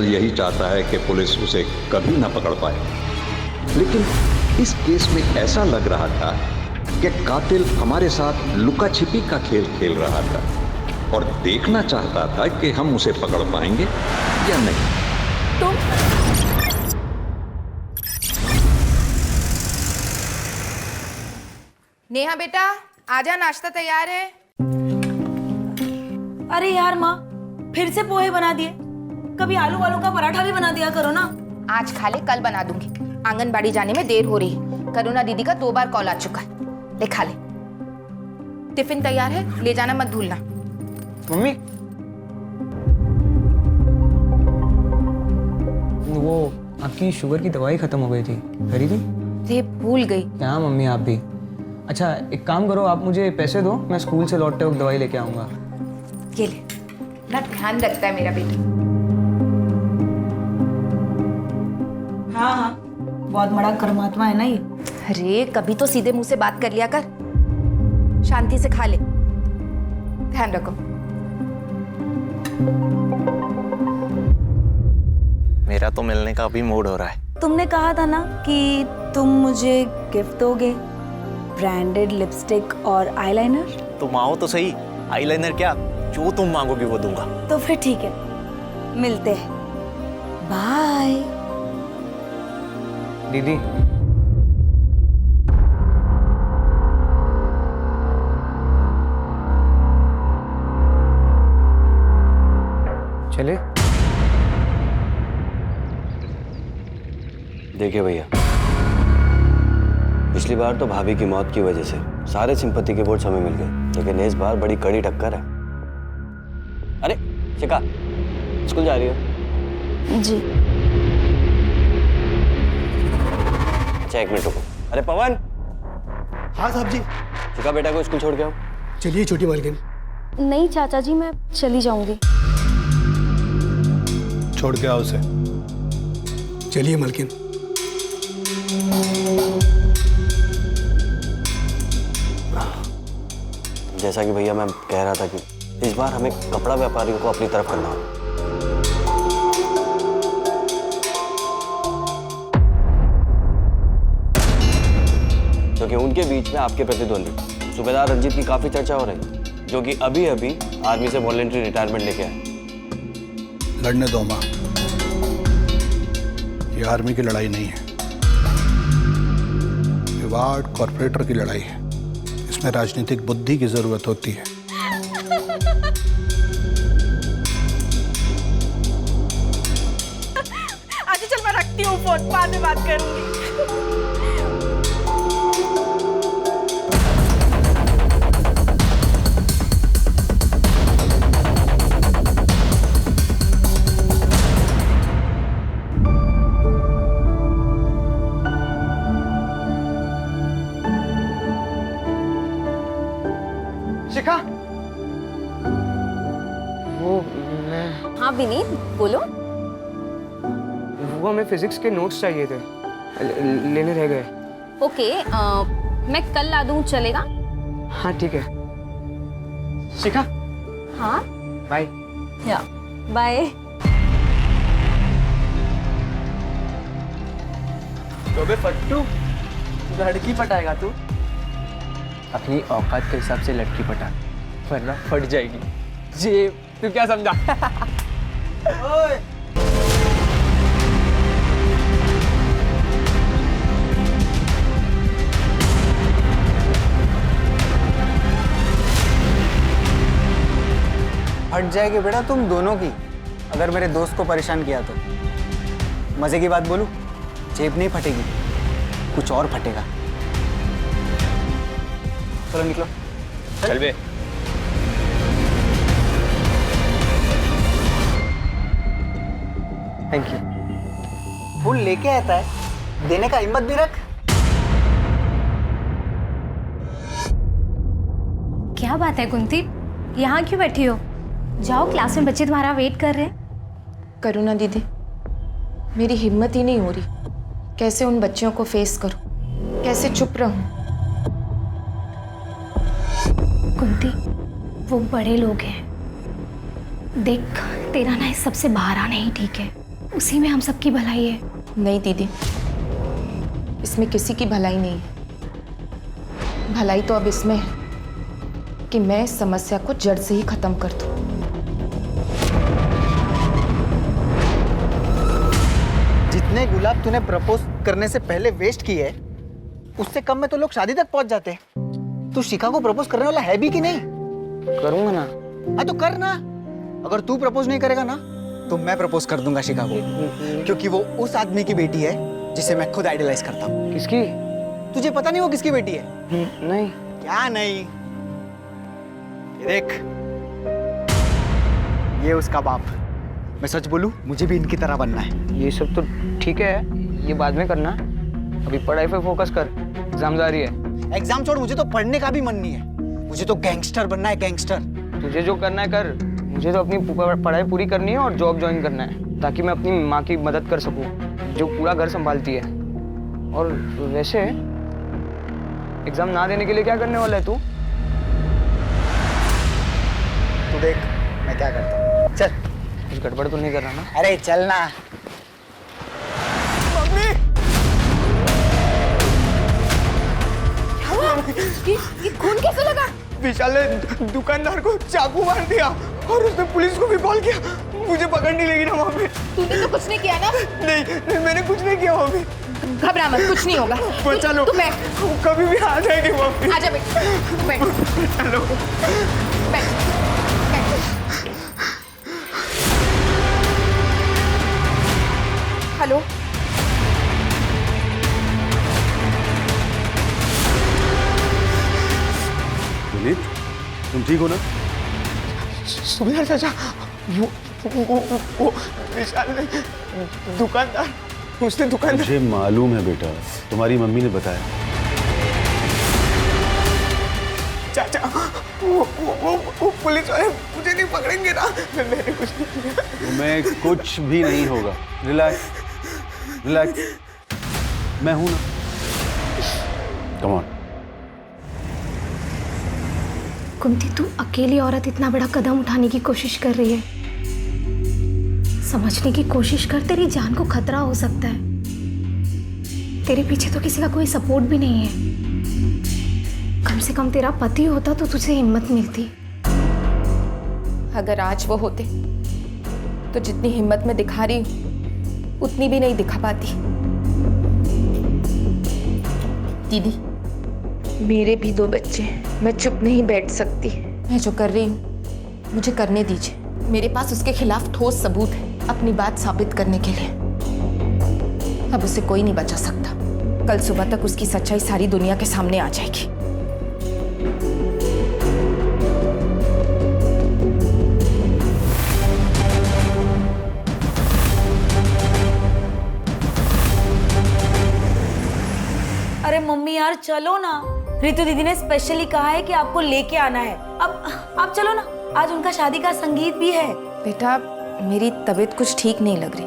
दरअसल यही चाहता है कि पुलिस उसे कभी ना पकड़ पाए। लेकिन इस केस में ऐसा लग रहा था कि कातिल हमारे साथ लुका छिपी का खेल खेल रहा था और देखना चाहता था कि हम उसे पकड़ पाएंगे या नहीं। तुम नेहा बेटा आजा, नाश्ता तैयार है। अरे यार माँ, फिर से पोहे बना दिए। कभी आलू वालू का पराठा भी बना दिया करो ना। आज खा ले, कल बना दूंगी। आंगनबाड़ी जाने में देर हो रही है। करुणा दीदी का 2 बार कॉल आ चुका है। ले खा ले। टिफिन तैयार है, ले जाना मत भूलना। मम्मी, वो आपकी शुगर की दवाई खत्म हो गई थी, खरीदी? रे भूल गई। क्या मम्मी आप भी। अच्छा एक काम करो, आप मुझे पैसे दो, मैं स्कूल से लौटते वक्त दवाई लेके आऊँगा। ये ले, ना ध्यान रखता है मेरा बेटा। हाँ हाँ, बहुत बड़ा कर्मात्मा है ना ये। अरे कभी तो सीधे मुंह से बात कर लिया कर। शांति से खा ले, ध्यान रखो। मेरा तो मिलने का अभी मूड हो रहा है। तुमने कहा था ना कि तुम मुझे गिफ्ट दोगे, ब्रांडेड लिपस्टिक और आईलाइनर। तुम आओ तो सही, आईलाइनर क्या, जो तुम मांगोगी वो दूंगा। तो फिर ठीक है, मिलते हैं। बाय। दीदी चले। देखिए भैया, पिछली बार तो भाभी की मौत की वजह से सारे सिंपत्ति के वोट्स हमें मिल गए, लेकिन इस बार बड़ी कड़ी टक्कर है। अरे शिखा, स्कूल जा रही हो? जी। अच्छा 1 मिनट रुको। अरे पवन। हाँ साहब जी। शिखा बेटा को स्कूल छोड़ के आओ। चलिए छोटी मालकिन। नहीं चाचा जी, मैं चली जाऊंगी। छोड़ के आओ उसे। चलिए मालकिन। जैसा कि भैया मैं कह रहा था कि इस बार हमें कपड़ा व्यापारियों को अपनी तरफ करना होगा। क्योंकि उनके बीच में आपके प्रतिद्वंदी सूबेदार रंजीत की काफी चर्चा हो रही है, जो कि अभी अभी आर्मी से वॉलंटरी रिटायरमेंट लेके आए। लड़ने दो माँ, ये आर्मी की लड़ाई नहीं है, ये वार्ड कॉर्पोरेटर की लड़ाई है। इसमें राजनीतिक बुद्धि की जरूरत होती है। अच्छा चल, मैं रखती हूँ फोन, बाद में बात करूंगी। शिखा, वो मैं हाँ विनीत बोलो। वो हमें फिजिक्स के नोट्स चाहिए थे, लेने रह गए। ओके, मैं कल ला दूँ, चलेगा? हाँ ठीक है। शिखा हाँ बाय। या बाय। तो बे फट्टू, लड़की पटाएगा तू? अपनी औकात के हिसाब से लड़की पटा, वरना फट जाएगी। जी तू क्या समझा? ओए फट जाएगी बेटा तुम दोनों की, अगर मेरे दोस्त को परेशान किया तो। मजे की बात बोलूं, जेब नहीं फटेगी, कुछ और फटेगा। चलो निकलो। चल बे। Thank you. फूल लेके आता है, देने का हिम्मत भी रख। क्या बात है कुंती, यहाँ क्यों बैठी हो? जाओ, क्लास में बच्चे तुम्हारा वेट कर रहे हैं। करुणा दीदी, मेरी हिम्मत ही नहीं हो रही। कैसे उन बच्चियों को फेस करूं, कैसे चुप रहूं? कुंती, वो बड़े लोग हैं। देख, तेरा ना इस सबसे बाहर आना ही ठीक है। उसी में हम सबकी भलाई है। नहीं दीदी, इसमें किसी की भलाई नहीं है। भलाई तो अब इसमें है कि मैं इस समस्या को जड़ से ही खत्म कर दूं। जितने गुलाब तूने प्रपोज करने से पहले वेस्ट किए है, उससे कम में तो लोग शादी तक पहुंच जाते हैं। तू शिखा को प्रपोज करने वाला है भी कि नहीं? करूंगा ना। हाँ तो कर ना। अगर तू प्रपोज नहीं करेगा ना तो मैं प्रपोज कर दूंगा शिखा को, क्योंकि वो उस आदमी की बेटी है जिसे मैं खुद आइडलाइज करता हूँ। किसकी? तुझे पता नहीं वो किसकी बेटी है? नहीं। क्या नहीं? ये देख, ये उसका बाप। मैं सच बोलूं, मुझे भी इनकी तरह बनना है। ये सब तो ठीक है, ये बाद में करना। अभी पढ़ाई पे फोकस कर, एग्जाम जारी है। एग्जाम छोड़, मुझे तो पढ़ने का भी मन नहीं है। मुझे तो गैंगस्टर बनना है, गैंगस्टर। तुझे जो करना है कर, मुझे तो अपनी पढ़ाई पूरी करनी है और जॉब ज्वाइन करना है, ताकि मैं अपनी माँ की मदद कर सकूं, जो पूरा घर संभालती है। और वैसे एग्जाम ना देने के लिए क्या करने वाला है तू? तू देख मैं क्या करता हूँ। चल। कुछ गड़बड़ तो नहीं कर रहा ना? अरे चल ना। ये खून कैसे लगा? विशाल ने दुकानदार को चाकू मार दिया और उसने पुलिस को भी कॉल किया। मुझे पकड़ नहीं लेगी ना वहाँ पे। तूने तो कुछ नहीं किया ना? नहीं, मैंने कुछ नहीं किया वहाँ पे। घबरा मत, कुछ नहीं होगा। बचा लो। तू बैठ। कभी भी आ जाएंगे वहाँ पे। आजा बेट, बैठ। चलो। बैठ, बैठ। हेलो, विनीत, तुम ठीक हो ना? सुबह चाचा, वो विशाल ने दुकानदार, उसने दुकानदार। मुझे मालूम है बेटा, तुम्हारी मम्मी ने बताया। चाचा, वो पुलिस वाले मुझे नहीं पकड़ेंगे ना? मैंने कुछ नहीं किया। तुम्हें कुछ भी नहीं होगा। रिलैक्स, रिलैक्स, मैं हूं ना। Come on. कुंती, तू अकेली औरत इतना बड़ा कदम उठाने की कोशिश कर रही है। समझने की कोशिश कर, तेरी जान को खतरा हो सकता है। तेरे पीछे तो किसी का कोई सपोर्ट भी नहीं है। कम से कम तेरा पति होता तो तुझे हिम्मत मिलती। अगर आज वो होते तो जितनी हिम्मत मैं दिखा रही हूं उतनी भी नहीं दिखा पाती। दीदी, मेरे भी 2 बच्चे हैं, मैं चुप नहीं बैठ सकती। मैं जो कर रही हूँ मुझे करने दीजिए। मेरे पास उसके खिलाफ ठोस सबूत है अपनी बात साबित करने के लिए। अब उसे कोई नहीं बचा सकता। कल सुबह तक उसकी सच्चाई सारी दुनिया के सामने आ जाएगी। अरे मम्मी यार चलो ना, रितु दीदी ने स्पेशली कहा है कि आपको लेके आना है। अब आप चलो ना, आज उनका शादी का संगीत भी है। बेटा, मेरी तबीयत कुछ ठीक नहीं लग रही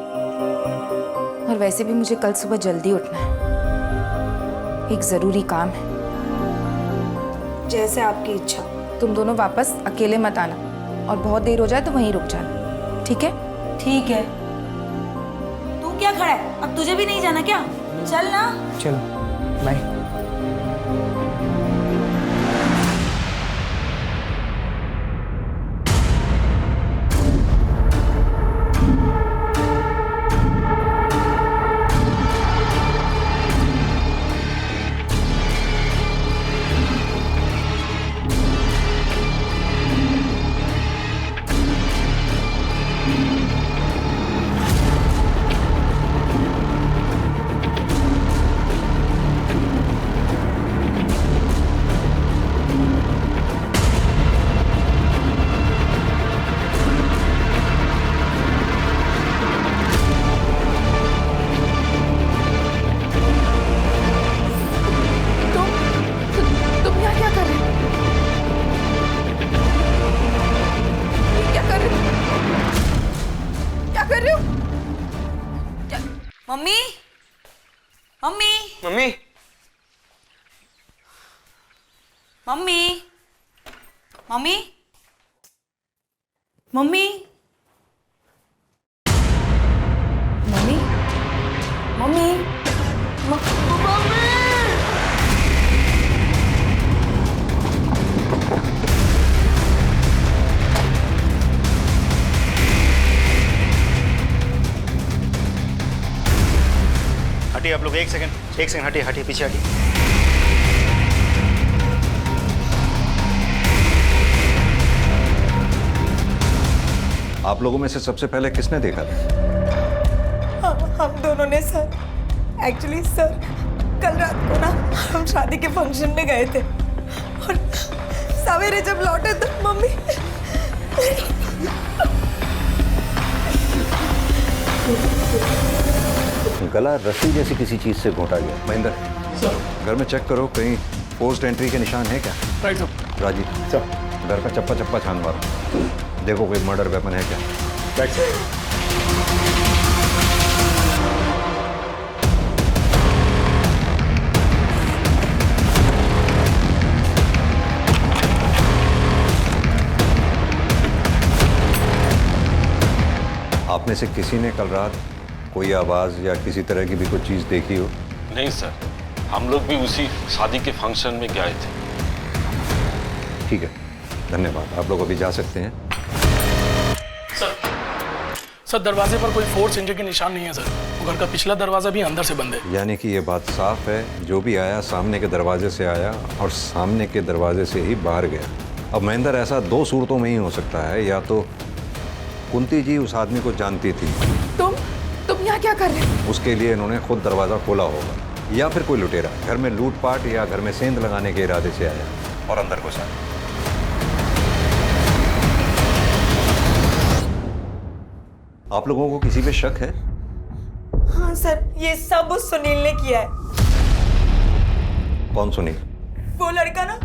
और वैसे भी मुझे कल सुबह जल्दी उठना है। एक जरूरी काम है। जैसे आपकी इच्छा। तुम दोनों वापस अकेले मत आना और बहुत देर हो जाए तो वहीं रुक जाना, ठीक है? ठीक है। तू क्या खड़ा है? अब तुझे भी नहीं जाना क्या? चल ना। चलो, bye. Mummy, mummy, mummy, mummy, mummy, mummy, mummy mummy हटिए आप लोग, एक सेकंड हटिए हटिए, पीछे हटिए। आप लोगों में से सबसे पहले किसने देखा था? हम दोनों ने सर। एक्चुअली सर कल रात को ना हम शादी के फंक्शन में गए थे और सवेरे जब लौटे तो मम्मी गला रस्सी जैसी किसी चीज से घोटा गया। महेंद्र सर, घर में चेक करो, कहीं पोस्ट एंट्री के निशान है क्या? Right sir. राजीव सर, घर का चप्पा छान मारो, देखो कोई मर्डर वेपन है क्या। Right sir. आप में से किसी ने कल रात कोई आवाज या किसी तरह की भी कोई चीज देखी हो? नहीं सर, हम लोग भी उसी शादी के फंक्शन में गए थे। ठीक है, धन्यवाद। आप लोग अभी जा सकते हैं। सर दरवाजे पर कोई फोर्स इंजरी के निशान नहीं है सर। वो घर का पिछला दरवाजा भी अंदर से बंद है। यानी कि ये बात साफ है, जो भी आया सामने के दरवाजे से आया और सामने के दरवाजे से ही बाहर गया। अब महेंद्र, ऐसा दो सूरतों में ही हो सकता है, या तो कुंती जी उस आदमी को जानती थी, तुम यहाँ क्या कर रहे हो? उसके लिए इन्होंने खुद दरवाजा खोला होगा, या फिर कोई लुटेरा घर में लूटपाट या घर में सेंध लगाने के इरादे से आया और अंदर घुसा। आप लोगों को किसी पे शक है? हाँ सर, ये सब उस सुनील ने किया है। कौन सुनील? वो लड़का ना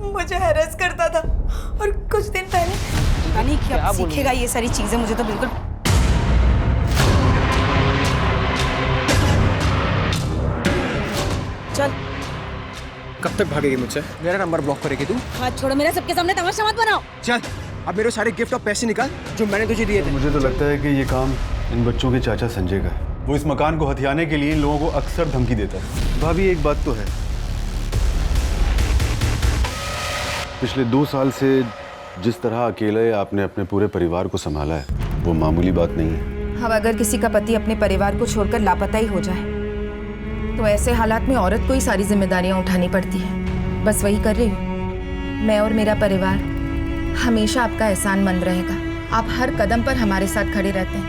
मुझे हैरेस करता था और कुछ दिन पहले पता नहीं क्या सीखेगा ये सारी चीजें, मुझे तो बिल्कुल। चल। कब तक भागेगी मुझसे? मेरा नंबर ब्लॉक करेगी तू? हाथ छोड़ो मेरा, सबके सामने तमाशा मत बनाओ। चल, अब मेरे सारे गिफ्ट और पैसे निकाल जो मैंने तुझे दिए थे। मुझे तो लगता है कि ये काम इन बच्चों के चाचा संजय का है। वो इस मकान को हथियाने के लिए इन लोगों को अक्सर धमकी देता है। भाभी, एक बात तो है, पिछले 2 साल से जिस तरह अकेले आपने अपने पूरे परिवार को संभाला है, वो मामूली बात नहीं है। अब अगर किसी का पति अपने परिवार को छोड़कर लापता ही हो जाए तो ऐसे हालात में औरत को ही सारी जिम्मेदारियां उठानी पड़ती है। बस वही कर रही हूँ। मैं और मेरा परिवार हमेशा आपका एहसानमंद रहेगा। आप हर कदम पर हमारे साथ खड़े रहते हैं।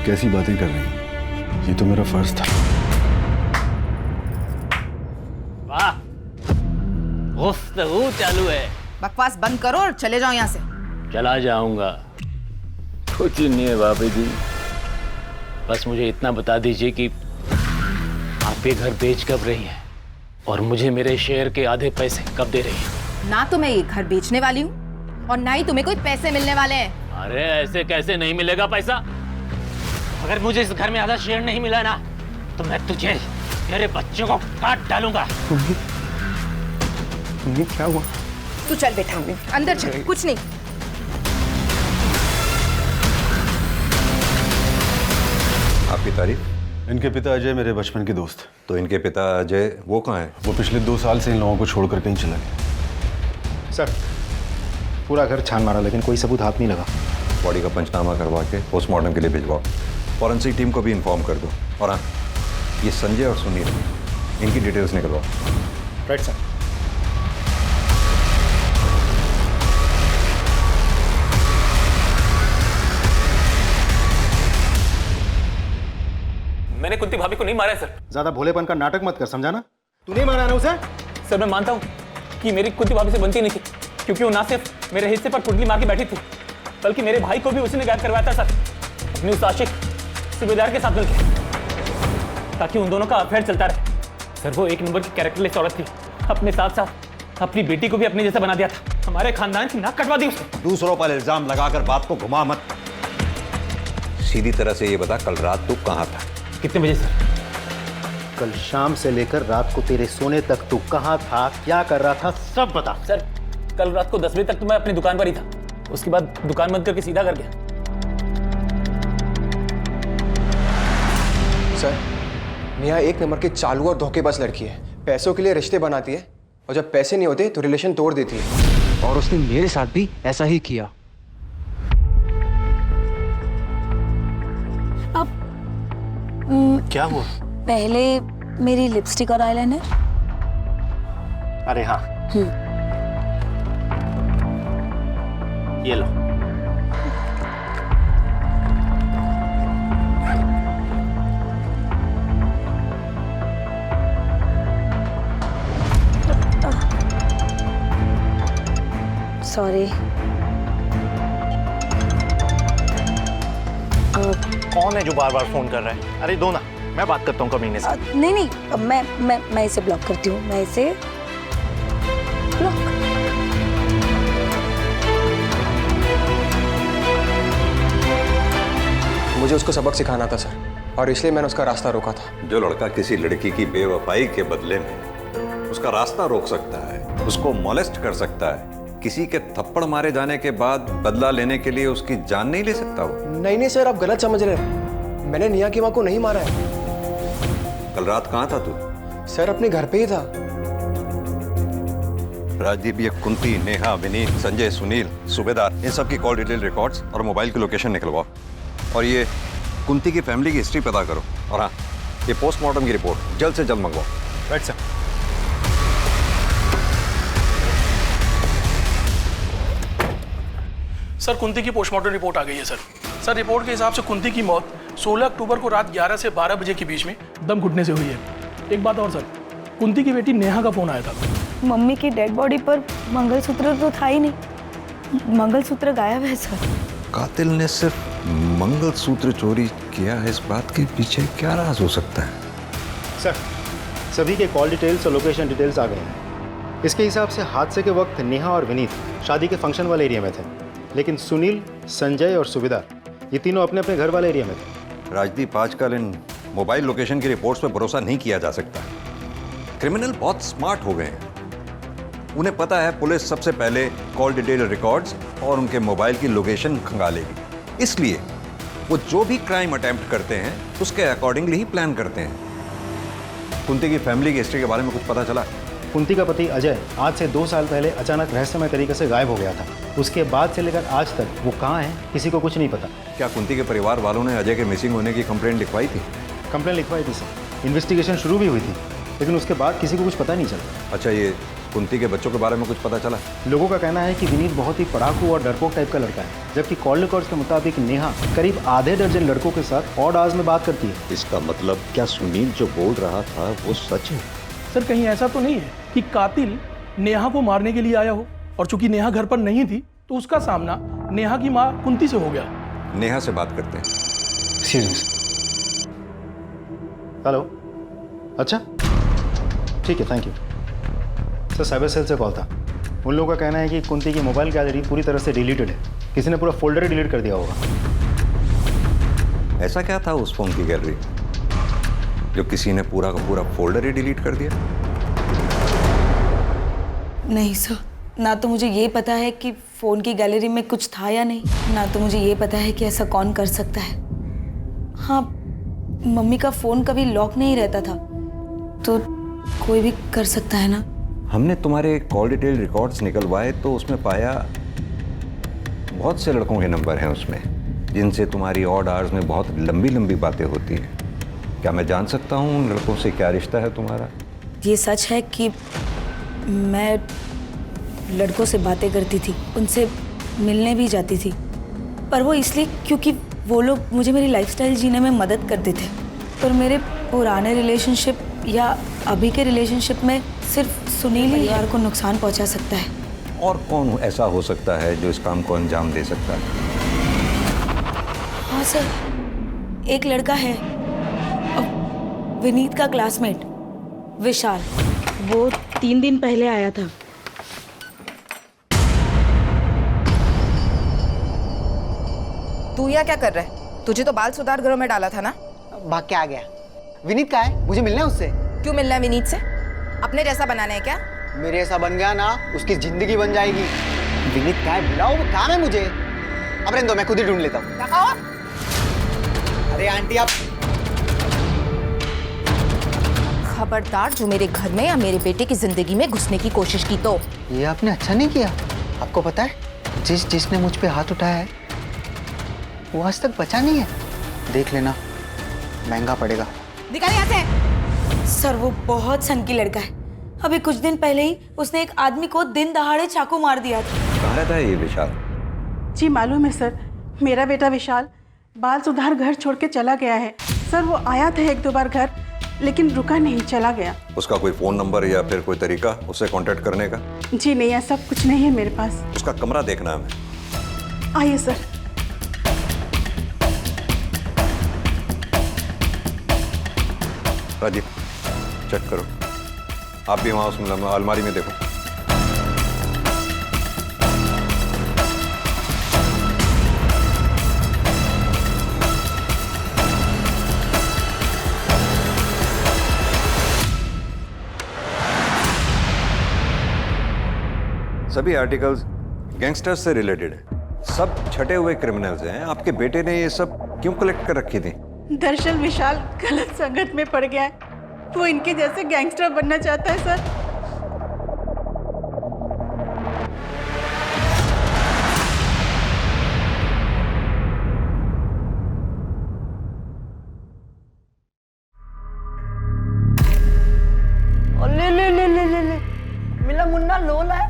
कैसी बातें कर रही हैं? ये तो मेरा फर्ज था। वाह, गुफ्तगू चालू है। बकवास बंद करो और चले जाओ यहाँ से। चला जाऊंगा। कुछ नहीं है भाभी जी, बस मुझे इतना बता दीजिए कि आप ये घर बेच कब रही हैं और मुझे मेरे शेयर के आधे पैसे कब दे रही हैं? ना तो मैं ये घर बेचने वाली हूँ और ना ही तुम्हें कोई पैसे मिलने वाले हैं। अरे ऐसे कैसे नहीं मिलेगा पैसा? अगर मुझे इस घर में आधा शेयर नहीं मिला ना तो मैं तुझे, तेरे बच्चों को काट डालूंगा। तुम्हें क्या हुआ? तू चल बेटा, अंदर चल। कुछ नहीं। आपकी तारीफ? इनके पिता अजय मेरे बचपन के दोस्त। तो इनके पिता अजय वो कहाँ है? वो पिछले 2 साल से इन लोगों को छोड़कर कहीं चला गया। सर, पूरा घर छान मारा लेकिन कोई सबूत हाथ नहीं लगा। बॉडी का पंचनामा करवा के पोस्टमार्टम के लिए भिजवाओ। फॉरेंसिक टीम को भी इन्फॉर्म कर दो। और हाँ, ये संजय और सुनील, इनकी डिटेल्स निकलवाओ। Right sir. मैंने कुंती भाभी को नहीं मारा है सर। ज्यादा भोलेपन का नाटक मत कर, समझा ना? तू नहीं मारा ना उसे? सर मैं मानता हूँ कि मेरी कुंती भाभी से बनती नहीं थी, क्योंकि वो ना सिर्फ मेरे हिस्से पर पुटली मार के बैठी थी, बल्कि मेरे भाई को भी उसी ने गायब करवाया था सर, अपनी उस आशिक सूबेदार के साथ मिलकर, ताकि उन दोनों का अफेयर चलता रहे। सर वो एक नंबर की कैरेक्टरलेस औरत थी, अपने साथ साथ अपनी बेटी को भी अपने जैसा बना दिया था। हमारे खानदान की नाक कटवा दी उसने। दूसरों पर इल्जाम लगाकर बात को घुमा मत। सीधी तरह से ये बता, कल रात तू कहाँ था? कितने बजे सर? कल शाम से लेकर रात को तेरे सोने तक तू कहाँ था, क्या कर रहा था, सब बता। सर कल रात को 10 बजे तक तो मैं अपनी दुकान पर ही था, उसके बाद दुकान बंद करके सीधा घर गया। सर, नेहा एक नंबर की चालू और धोखेबाज लड़की है। पैसों के लिए रिश्ते बनाती है और जब पैसे नहीं होते तो रिलेशन तोड़ देती है। और उसने मेरे साथ भी ऐसा ही किया। क्या हुआ? पहले मेरी लिपस्टिक और आईलाइनर। अरे हाँ, ये लो। सॉरी। कौन है जो बार बार फोन कर रहा है? अरे दो ना, मैं बात करता हूँ कमीने से। नहीं नहीं, मैं इसे ब्लॉक करती हूँ। मैं इसे ब्लॉक। मुझे उसको सबक सिखाना था सर, और इसलिए मैंने उसका रास्ता रोका था। जो लड़का किसी लड़की की बेवफाई के बदले में उसका रास्ता रोक सकता है, उसको मोलेस्ट कर सकता है, किसी के थप्पड़ मारे जाने के बाद बदला लेने के लिए उसकी जान नहीं ले सकता वो? नहीं सर, आप गलत समझ रहे हैं। मैंने नेहा की माँ को नहीं मारा है। कल रात कहाँ था तू? सर अपने घर पे ही था। राजदीप, ये कुंती, नेहा, विनीत, संजय, सुनील, सूबेदार, इन सब की कॉल डिटेल रिकॉर्ड्स और मोबाइल की लोकेशन निकलवाओ। और ये कुंती की फैमिली की हिस्ट्री पता करो। और हाँ, ये पोस्टमार्टम की रिपोर्ट जल्द से जल्द मंगवाओ। Right sir. सर, कुंती की पोस्टमार्टम रिपोर्ट आ गई है सर। सर, रिपोर्ट के हिसाब से कुंती की मौत 16 अक्टूबर को रात 11 से 12 बजे के बीच में दम घुटने से हुई है। एक बात और सर, कुंती की बेटी नेहा का फोन आया था। मम्मी की डेड बॉडी पर मंगलसूत्र तो था ही नहीं। मंगलसूत्र गायब है सर। कातिल ने सिर्फ मंगलसूत्र चोरी किया है, इस बात के पीछे क्या राज हो सकता है? सर, सभी के कॉल डिटेल्स और लोकेशन डिटेल्स आ गए हैं। इसके हिसाब से हादसे के वक्त नेहा और विनीत शादी के फंक्शन वाले एरिया में थे, लेकिन सुनील, संजय और सूबेदार ये तीनों अपने अपने घर वाले एरिया में थे। राजदीप, आजकल इन मोबाइल लोकेशन की रिपोर्ट्स पर भरोसा नहीं किया जा सकता। क्रिमिनल बहुत स्मार्ट हो गए हैं। उन्हें पता है पुलिस सबसे पहले कॉल डिटेल रिकॉर्ड्स और उनके मोबाइल की लोकेशन खंगालेगी, इसलिए वो जो भी क्राइम अटेम्प्ट करते हैं उसके अकॉर्डिंगली ही प्लान करते हैं। कुंती की फैमिली की हिस्ट्री के बारे में कुछ पता चला? कुंती का पति अजय आज से 2 साल पहले अचानक रहस्यमय तरीके से गायब हो गया था। उसके बाद से लेकर आज तक वो कहाँ है किसी को कुछ नहीं पता। क्या कुंती के परिवार वालों ने अजय के मिसिंग होने की कंप्लेंट लिखवाई थी? कंप्लेंट लिखवाई थी सर, इन्वेस्टिगेशन शुरू भी हुई थी, लेकिन उसके बाद किसी को कुछ पता नहीं चला। अच्छा, ये कुंती के बच्चों के बारे में कुछ पता चला? लोगों का कहना है कि विनीत बहुत ही पढ़ाकू और डरपोक टाइप का लड़का है, जबकि कॉल रिकॉर्ड्स के मुताबिक नेहा करीब आधे दर्जन लड़कों के साथ ऑड आवर्स में बात करती है। इसका मतलब क्या सुनील जो बोल रहा था वो सच है? सर, कहीं ऐसा तो नहीं है कि कातिल नेहा को मारने के लिए आया हो, और चूंकि नेहा घर पर नहीं थी तो उसका सामना नेहा की माँ कुंती से हो गया। नेहा से बात करते हैं। हेलो, अच्छा ठीक है, thank you sir. Cyber cell से कॉल था। उन लोगों का कहना है कि कुंती की मोबाइल गैलरी पूरी तरह से डिलीटेड है। किसी ने पूरा फोल्डर ही डिलीट कर दिया होगा। ऐसा क्या था उस फोन की गैलरी जो किसी ने पूरा का पूरा फोल्डर ही डिलीट कर दिया? नहीं सर, ना तो मुझे ये पता है कि फ़ोन की गैलरी में कुछ था या नहीं, ना तो मुझे ये पता है कि ऐसा कौन कर सकता है। हाँ, मम्मी का फ़ोन कभी लॉक नहीं रहता था, तो कोई भी कर सकता है ना। हमने तुम्हारे कॉल डिटेल रिकॉर्ड्स निकलवाए तो उसमें पाया बहुत से लड़कों के नंबर हैं उसमें, जिनसे तुम्हारी ऑड आवर्स में बहुत लंबी लंबी बातें होती हैं। क्या मैं जान सकता हूँ उन लड़कों से क्या रिश्ता है तुम्हारा? ये सच है कि मैं लड़कों से बातें करती थी, उनसे मिलने भी जाती थी, पर वो इसलिए क्योंकि वो लोग मुझे मेरी लाइफस्टाइल जीने में मदद करते थे। पर मेरे पुराने रिलेशनशिप या अभी के रिलेशनशिप में सिर्फ सुनील ही यार को नुकसान पहुंचा सकता है। और कौन ऐसा हो सकता है जो इस काम को अंजाम दे सकता है? हाँ सर, एक लड़का है, विनीत का क्लासमेट विशाल। वो 3 दिन पहले आया था। तू यहाँ क्या कर रहा है? तुझे तो बाल सुधार गृह में डाला था ना? भाग के आ गया। विनीत कहाँ है? मुझे मिलना है उससे। क्यों मिलना है विनीत से? अपने जैसा बनाना है क्या? मेरे ऐसा बन गया ना, उसकी जिंदगी बन जाएगी। विनीत कहाँ है? बुलाओ, वो काम है मुझे। अब रहने दो, मैं खुद ही ढूंढ लेता हूँ। अरे आंटी, आप खबरदार जो मेरे घर में या मेरे बेटे की जिंदगी में घुसने की कोशिश की तो। ये आपने अच्छा नहीं किया। आपको पता है जिसने मुझ पे हाथ उठाया है वो आज तक बचा नहीं है। देख लेना, महंगा पड़ेगा। निकाल यहाँ से। सर वो बहुत सनकी लड़का है। अभी कुछ दिन पहले ही उसने एक आदमी को दिन दहाड़े चाकू मार दिया था। कहाँ रहता है ये विशाल? जी मालूम है सर, मेरा बेटा विशाल बाल सुधार घर छोड़ के चला गया है सर। वो आया था 1-2 बार घर, लेकिन रुका नहीं, चला गया। उसका कोई फोन नंबर या फिर कोई तरीका उससे कांटेक्ट करने का? जी नहीं, ऐसा कुछ नहीं है मेरे पास। उसका कमरा देखना है हमें। आइए सर। राजीव चेक करो, आप भी वहां उस अलमारी में देखो। सभी आर्टिकल्स गैंगस्टर्स से रिलेटेड है, सब छटे हुए क्रिमिनल्स हैं। आपके बेटे ने ये सब क्यों कलेक्ट कर रखी थी? दरअसल विशाल गलत संगत में पड़ गया है। वो इनके जैसे गैंगस्टर बनना चाहता है सर। ले मिला मुन्ना लोला है।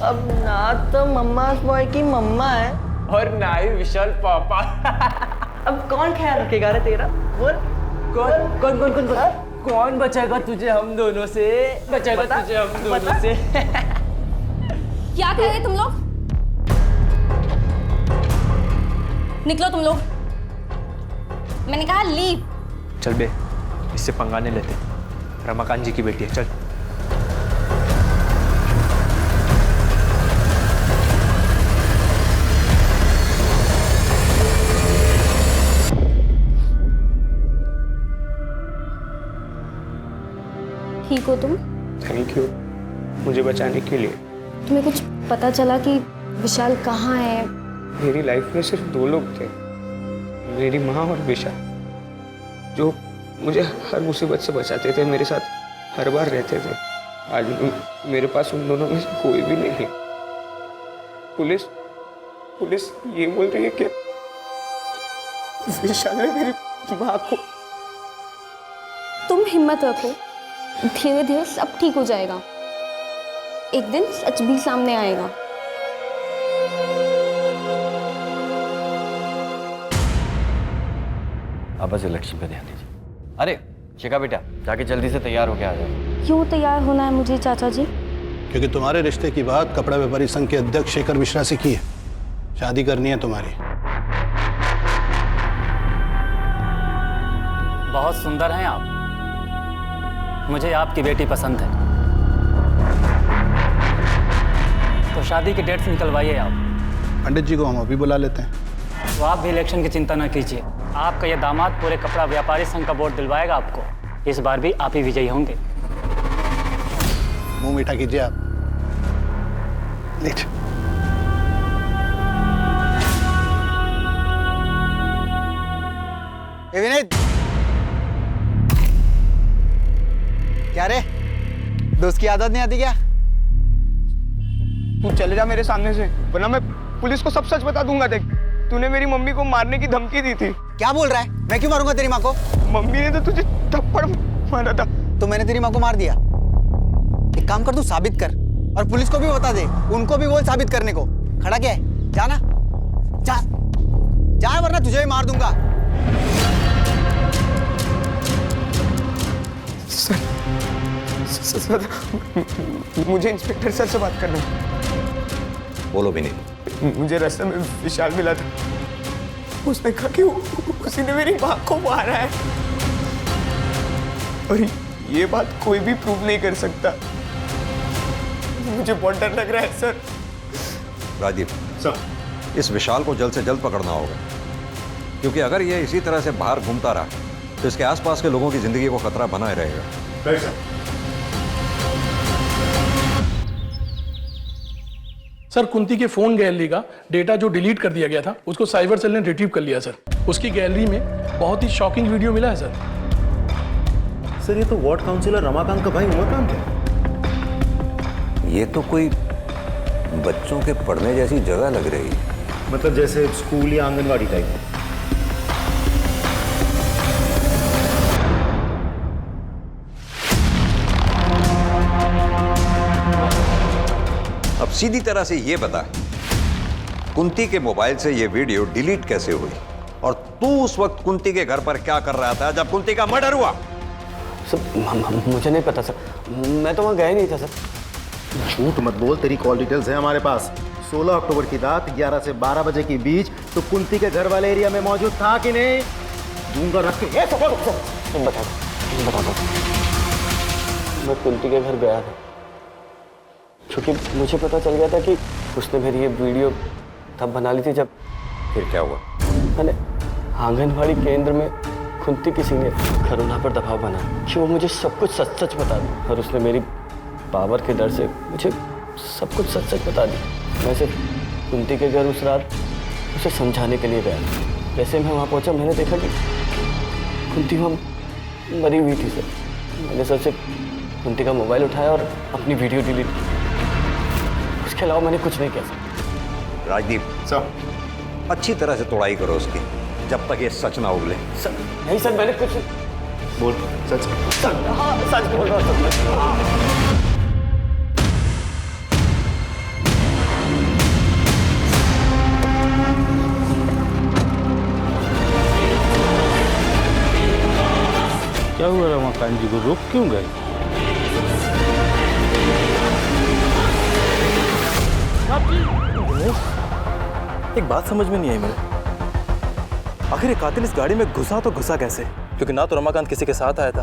अब ना तो मम्मा बॉय की मम्मा है और ना ही विशाल पापा। अब कौन ख्याल रखेगा रे तेरा? बोल, कौन कौन कौन कौन कौन कौन बचाएगा तुझे हम दोनों से? बचाएगा तुझे हम दोनों से। क्या कह रहे तुम लोग? निकलो तुम लोग। मैंने कहा लीव। चल बे, इससे पंगा नहीं लेते। रमाकांत जी की बेटी है, चल। ठीक हो तुम? थैंक यू मुझे बचाने के लिए। तुम्हें कुछ पता चला कि विशाल कहाँ है? मेरी लाइफ में सिर्फ 2 लोग थे, मेरी माँ और विशाल, जो मुझे हर मुसीबत से बचाते थे, मेरे साथ हर बार रहते थे। आज मेरे पास उन दोनों में से कोई भी नहीं है। पुलिस ये बोल रही है कि विशाल ने मेरी माँ को। तुम हिम्मत रखो, धीरे धीरे सब ठीक हो जाएगा। एक दिन सच भी सामने आएगा। आप बस इलेक्शन पे ध्यान दीजिए। अरे शिखा बेटा, जाके जल्दी से तैयार होके आ जाओ। क्यों तैयार होना है मुझे चाचा जी? क्योंकि तुम्हारे रिश्ते की बात कपड़ा व्यापारी संघ के अध्यक्ष शेखर मिश्रा से की है। शादी करनी है तुम्हारी। बहुत सुंदर हैं आप, मुझे आपकी बेटी पसंद है। तो शादी की डेट्स निकलवाइए आप। पंडित जी को हम अभी बुला लेते हैं। तो आप भी इलेक्शन की चिंता न कीजिए, आपका यह दामाद पूरे कपड़ा व्यापारी संघ का वोट दिलवाएगा आपको। इस बार भी आप ही विजयी होंगे। मुंह मीठा कीजिए आप। लीजिए। विनीत, क्या रे, दोस्त की आदत नहीं आती क्या? तू चले जा मेरे सामने से, वरना मैं पुलिस को सब सच बता दूंगा। देख, तूने मेरी मम्मी को मारने की धमकी दी थी। क्या बोल रहा है? मैं क्यों मारूंगा तेरी माँ को? मम्मी ने तो तुझे थप्पड़ मारा था। तो मैंने तेरी माँ को मार दिया? एक काम कर, तू साबित कर और पुलिस को भी बता दे। उनको भी बोल साबित करने को। खड़ा क्या है? जाना, जा वरना तुझे भी मार दूंगा। सर, मुझे इंस्पेक्टर सर से बात करना है। बोलो विनीत। मुझे रास्ते में विशाल मिला था, उसने कहा कि उसी ने मेरी माँ को मारा है, और ये बात कोई भी प्रूव नहीं कर सकता। मुझे बहुत डर लग रहा है सर। राजीव सर, इस विशाल को जल्द से जल्द पकड़ना होगा, क्योंकि अगर ये इसी तरह से बाहर घूमता रहा तो इसके आसपास के लोगों की जिंदगी को खतरा बना ही रहेगा। सर, कुंती के फोन गैलरी का डेटा जो डिलीट कर दिया गया था उसको साइबर सेल ने रिट्रीव कर लिया सर। उसकी गैलरी में बहुत ही शॉकिंग वीडियो मिला है सर। सर ये तो वार्ड काउंसिलर रमाकांत का भाई उमाकांत है। ये तो कोई बच्चों के पढ़ने जैसी जगह लग रही है। मतलब जैसे स्कूल या आंगनवाड़ी टाइप। अब सीधी तरह से ये बता, कुंती के मोबाइल से ये वीडियो डिलीट कैसे हुई और तू उस वक्त कुंती के घर पर क्या कर रहा था जब कुंती का मर्डर हुआ? सर मुझे नहीं पता सर, मैं तो वहाँ गया ही नहीं था सर। झूठ मत बोल, तेरी कॉल डिटेल्स है हमारे पास। 16 अक्टूबर की रात 11 से 12 बजे के बीच तो कुंती के घर वाले एरिया में मौजूद था कि नहीं? दूंगा रख के बता मैं कुंती के घर गया था क्योंकि मुझे पता चल गया था कि उसने मेरी ये वीडियो तब बना ली थी जब। फिर क्या हुआ? मैंने आंगनवाड़ी केंद्र में कुंती किसी ने करुणा पर दबाव बनाया कि वो मुझे सब कुछ सच सच बता दी, और उसने मेरी पावर के डर से मुझे सब कुछ सच सच बता दी। मैं सिर्फ कुंती के घर उस रात उसे समझाने के लिए गया। जैसे मैं वहाँ पहुँचा मैंने देखा कि कुंती वहाँ मरी हुई थी सर। मैंने सर से कुंती का मोबाइल उठाया और अपनी वीडियो डिलीट की। उसके अलावा मैंने कुछ नहीं किया सर। राजदीप सर, अच्छी तरह से तोड़ाई करो उसकी जब तक ये सच ना उगले। सर नहीं सर, मैंने कुछ बोल सच। हाँ सच बोल रहा हूँ। क्या हुआ रमाकांत जी को, रुक क्यों गए? एक बात समझ में नहीं आई मेरे, आखिर ये कातिल इस गाड़ी में घुसा तो घुसा कैसे? क्योंकि ना तो रमाकांत किसी के साथ आया था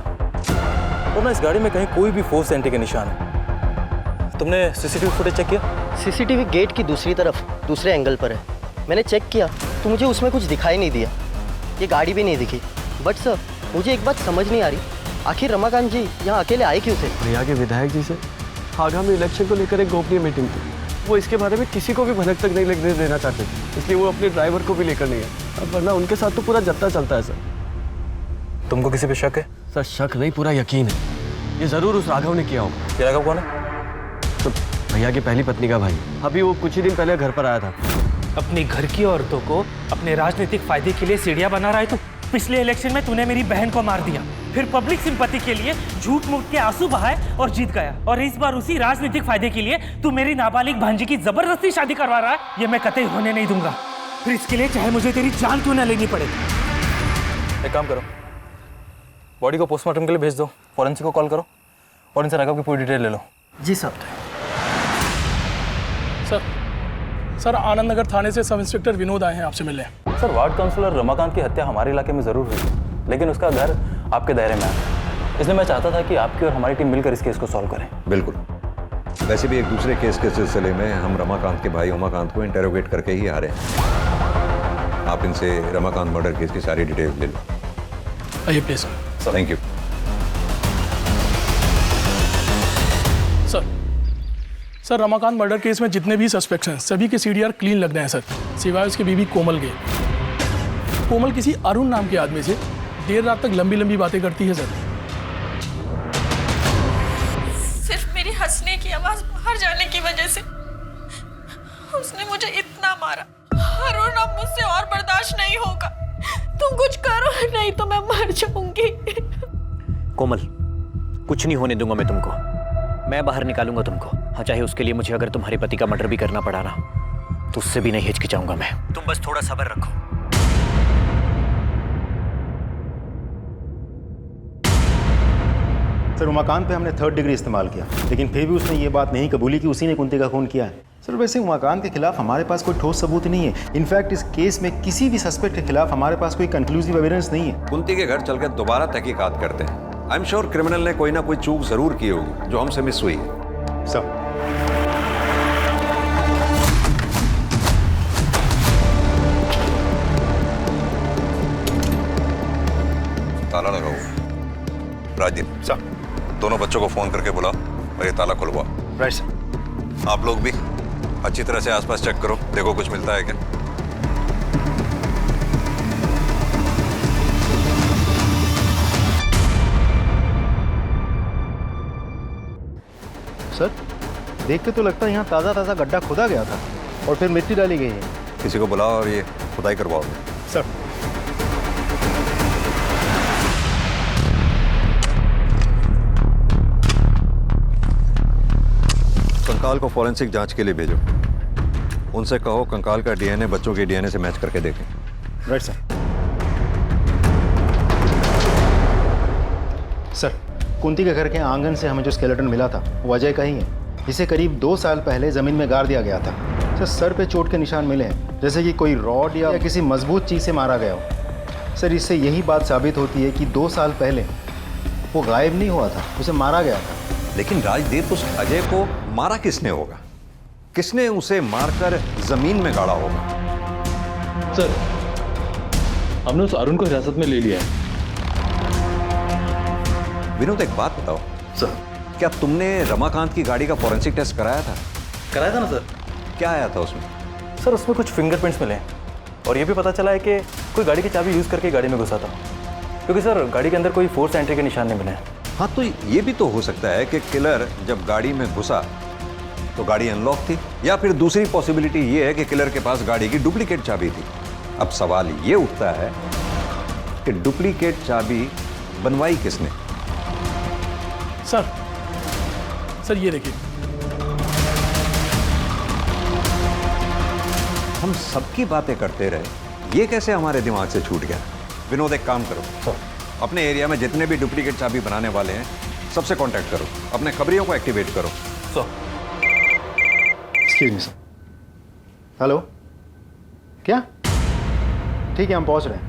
और ना इस गाड़ी में कहीं कोई भी फोर्स एंट्री के निशान है। तुमने सीसीटीवी फुटेज चेक किया? सीसीटीवी गेट की दूसरी तरफ दूसरे एंगल पर है। मैंने चेक किया तो मुझे उसमें कुछ दिखाई नहीं दिया, ये गाड़ी भी नहीं दिखी। बट सर मुझे एक बात समझ नहीं आ रही, आखिर रमाकांत जी यहाँ अकेले आए क्यों थे? भैया के विधायक जी से आगामी इलेक्शन को लेकर एक गोपनीय मीटिंग थी। वो इसके बारे में किसी को भी भनक तक नहीं लगने देना चाहते थे, इसलिए वो अपने ड्राइवर को भी लेकर नहीं है। अब वरना उनके साथ तो पूरा जत्था चलता है सर। तुमको किसी पे शक है? सर शक नहीं, पूरा यकीन है। ये जरूर उस राघव ने किया होगा। ये राघव कौन है? तो भैया की पहली पत्नी का भाई, अभी वो कुछ ही दिन पहले घर पर आया था। अपनी घर की औरतों को अपने राजनीतिक फायदे के लिए सीढ़ियां बना रहा है तू। पिछले इलेक्शन में तूने मेरी बहन को मार दिया, फिर पब्लिक सिंपैथी के लिए झूठ मूठ के आंसू बहाए और जीत गया, और इस बार उसी राजनीतिक फायदे के लिए तू मेरी नाबालिग भांजी की जबरदस्ती शादी करवा रहा है। ये मैं कतई होने नहीं दूंगा, फिर इसके लिए चाहे मुझे तेरी जान क्यों न लेनी पड़े। एक काम करो, बॉडी को पोस्टमार्टम के लिए भेज दो, फॉरेंसिक को कॉल करो और इनसे राघव की पूरी डिटेल ले लो। जी सर। सर आनंद नगर थाने से सब इंस्पेक्टर विनोद आए हैं आपसे मिलने। सर वार्ड काउंसिलर रमाकांत की हत्या हमारे इलाके में जरूर हुई, लेकिन उसका घर आपके दायरे में है, इसलिए मैं चाहता था कि आपकी और हमारी टीम मिलकर इस केस को सॉल्व करें। बिल्कुल। वैसे भी एक दूसरे केस के सिलसिले में हम रमाकांत के भाई उमाकांत को इंटेरोगेट करके ही आ रहे हैं। आप इनसे रमाकांत मर्डर केस की सारी डिटेल ले लो। आइए please. Thank you sir Ramakant murder case में जितने भी सस्पेक्ट्स हैं सभी के सीडीआर क्लीन लग रहे हैं सर, सिवाय उसकी बीवी कोमल के। कोमल किसी अरुण नाम के आदमी से देर रात तक लंबी लंबी बातें करती है सर। सिर्फ मेरी हंसने की आवाज बाहर जाने की वजह से उसने मुझे इतना मारा। अरुण अब मुझसे और बर्दाश्त नहीं होगा, तुम कुछ करो नहीं तो मैं मर जाऊंगी। कोमल कुछ नहीं होने दूंगा मैं तुमको, मैं बाहर निकालूंगा तुमको। हाँ चाहे उसके लिए मुझे अगर तुम्हारे पति का मर्डर भी करना पड़ा ना तो उससे भी नहीं हिचकिचाऊंगा मैं। तुम बस थोड़ा सब्र रखो। सर उमाकांत पे हमने 3rd डिग्री इस्तेमाल किया, लेकिन फिर भी उसने ये बात नहीं कबूली कि उसी ने कुंती का खून किया है। सर वैसे उमाकांत के खिलाफ हमारे पास कोई ठोस सबूत नहीं है। इनफैक्ट इस केस में किसी भी सस्पेक्ट के खिलाफ हमारे पास कोई कंक्लूसिव एविडेंस नहीं है। कुंती के घर चलकर दोबारा तहकीकात करते हैं। आई एम श्योर क्रिमिनल ने कोई ना कोई चूक जरूर की होगी जो हमसे मिस हुई है। सर ताला लगाओ। राजीव सर, दोनों बच्चों को फोन करके बुलाओ और ये ताला खुलवाओ। Right sir. आप लोग भी अच्छी तरह से आसपास चेक करो, देखो कुछ मिलता है क्या। सर, देख के तो लगता है यहाँ ताज़ा ताज़ा गड्ढा खोदा गया था और फिर मिट्टी डाली गई है। किसी को बुलाओ और ये खुदाई करवाओ। सर। कंकाल को फॉरेंसिक जांच के लिए भेजो। उनसे कहो कंकाल का डीएनए बच्चों के डीएनए से मैच करके देखें। Right sir. सर, कुंती के घर के आंगन से हमें जो स्केलेटन मिला था वो अजय का ही है। इसे करीब 2 साल पहले ज़मीन में गाड़ दिया गया था। सर पे चोट के निशान मिले हैं, जैसे कि कोई रॉड या किसी मजबूत चीज़ से मारा गया हो। सर, इससे यही बात साबित होती है कि 2 साल पहले वो गायब नहीं हुआ था, उसे मारा गया था। लेकिन राजदीप, उस अजय को मारा किसने होगा? किसने उसे मारकर जमीन में गाड़ा होगा? सर, हमने उस अरुण को हिरासत में ले लिया है। विनोद, एक बात बताओ सर, क्या तुमने रमाकांत की गाड़ी का फॉरेंसिक टेस्ट कराया था? कराया था ना सर। क्या आया था उसमें? सर, उसमें कुछ फिंगरप्रिंट्स मिले हैं और ये भी पता चला है कि कोई गाड़ी की चाबी यूज़ करके गाड़ी में घुसा था, क्योंकि सर गाड़ी के अंदर कोई फोर्स एंट्री के निशान नहीं मिले हैं। हाँ, तो ये भी तो हो सकता है कि किलर जब गाड़ी में घुसा तो गाड़ी अनलॉक थी, या फिर दूसरी पॉसिबिलिटी ये है कि किलर के पास गाड़ी की डुप्लीकेट चाबी थी। अब सवाल ये उठता है कि डुप्लीकेट चाबी बनवाई किसने? सर ये देखिए, हम सबकी बातें करते रहे, ये कैसे हमारे दिमाग से छूट गया? विनोद, एक काम करो सर, अपने एरिया में जितने भी डुप्लीकेट चाबी बनाने वाले हैं सबसे कांटेक्ट करो, अपने खबरियों को एक्टिवेट करो। Excuse me sir. हेलो, क्या? ठीक है, हम पहुंच रहे हैं।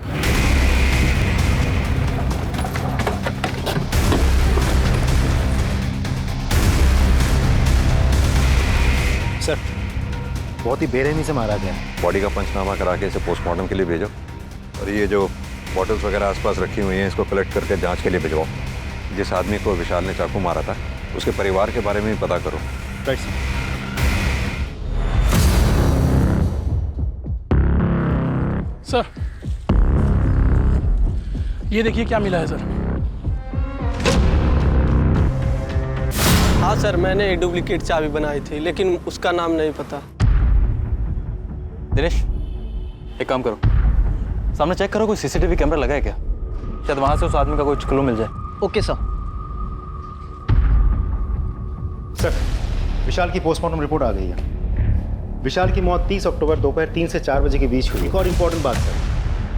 सर, बहुत ही बेरहमी से मारा गया। बॉडी का पंचनामा करा के इसे पोस्टमार्टम के लिए भेजो, और ये जो बॉटल्स वगैरह आसपास रखी हुई हैं इसको कलेक्ट करके जांच के लिए भिजवाओ। जिस आदमी को विशाल ने चाकू मारा था उसके परिवार के बारे में भी पता करो। Right sir. सर, ये देखिए क्या मिला है सर। हाँ सर, मैंने एक डुप्लीकेट चाबी बनाई थी, लेकिन उसका नाम नहीं पता। दिनेश, एक काम करो, सामने चेक करो कोई सीसीटीवी कैमरा लगा है क्या? शायद वहां से उस आदमी का कोई क्लू मिल जाए। Okay sir. सर, विशाल की पोस्टमार्टम रिपोर्ट आ गई है। विशाल की मौत 30 अक्टूबर दोपहर 3 से 4 बजे के बीच हुई। एक और इम्पोर्टेंट बात सर,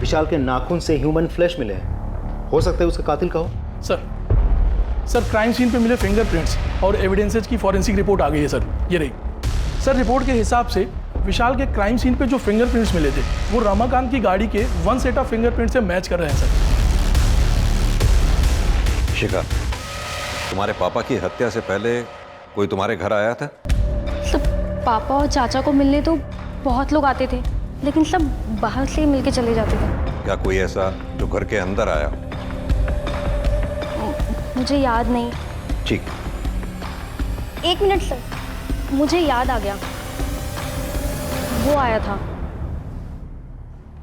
विशाल के नाखून से ह्यूमन फ्लैश मिले हैं। हो सकता है उसका कातिल का हो। सर क्राइम सीन पे मिले फिंगरप्रिंट्स और एविडेंसेज की फॉरेंसिक रिपोर्ट आ गई है सर। ये रही सर। रिपोर्ट के हिसाब से विशाल के क्राइम सीन पे जो फिंगरप्रिंट्स मिले थे वो रमाकांत की गाड़ी के 1 सेट ऑफ फिंगरप्रिंट से मैच कर रहे हैं सर। शिखा, तुम्हारे पापा की हत्या से पहले कोई तुम्हारे घर आया था? सब पापा और चाचा को मिलने तो बहुत लोग आते थे, लेकिन सब बाहर से ही मिलके चले जाते थे। क्या कोई ऐसा जो घर के अंदर आया? मुझे याद नहीं। ठीक। 1 मिनट सर, मुझे याद आ गया, वो आया था।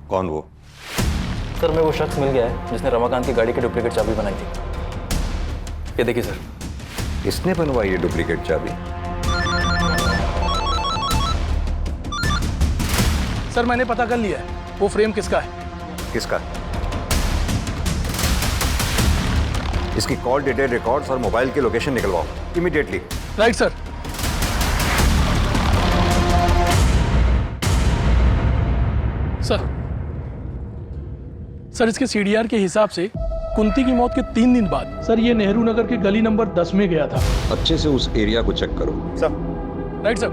कौन वो? सर, मैं वो शख्स मिल गया है जिसने रमाकांत की गाड़ी की डुप्लीकेट चाबी बनाई थी। ये देखिए सर। किसने बनवाई ये डुप्लीकेट चाबी? सर मैंने पता कर लिया है, वो फ्रेम किसका है। किसका? इसकी कॉल डिटेल रिकॉर्ड्स और मोबाइल की लोकेशन निकलवाओ इमीडिएटली। Right sir. सर इसके सीडीआर के हिसाब से कुंती की मौत के 3 दिन बाद सर ये नेहरू नगर के गली नंबर 10 में गया था। अच्छे से उस एरिया को चेक करो। Sir. Right sir.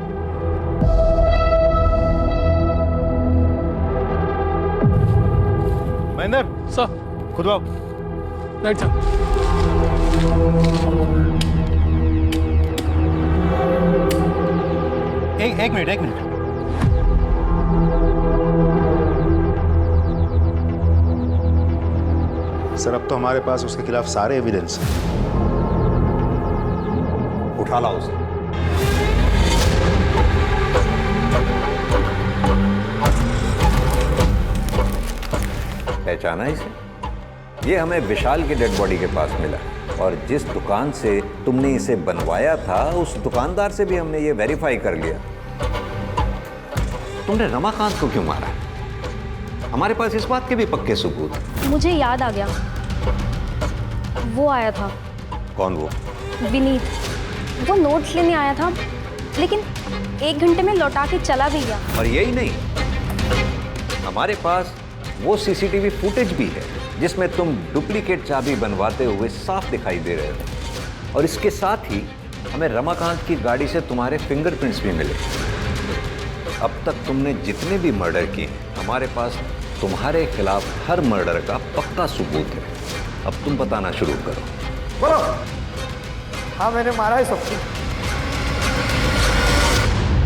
Mahendra sir. खुद आओ। Right sir. एक मिनट। सर, अब तो हमारे पास उसके खिलाफ सारे एविडेंस हैं। उठा लाओ उसे। पहचाना इसे? ये हमें विशाल की डेड बॉडी के पास मिला और जिस दुकान से तुमने इसे बनवाया था उस दुकानदार से भी हमने ये वेरीफाई कर लिया। तुमने रमाकांत को क्यों मारा? हमारे पास इस बात के भी पक्के सबूत। मुझे याद आ गया, वो आया था। कौन वो? विनीत। वो नोट्स लेने आया था, लेकिन 1 घंटे में लौटा के चला भी गया। और यही नहीं, हमारे पास वो सीसीटीवी फुटेज भी है जिसमें तुम डुप्लीकेट चाबी बनवाते हुए साफ दिखाई दे रहे हो। और इसके साथ ही हमें रमाकांत की गाड़ी से तुम्हारे फिंगरप्रिंट्स भी मिले। अब तक तुमने जितने भी मर्डर किए, हमारे पास तुम्हारे खिलाफ हर मर्डर का पक्का सबूत है। अब तुम बताना शुरू करो। बोलो। हाँ, मैंने मारा है सबको।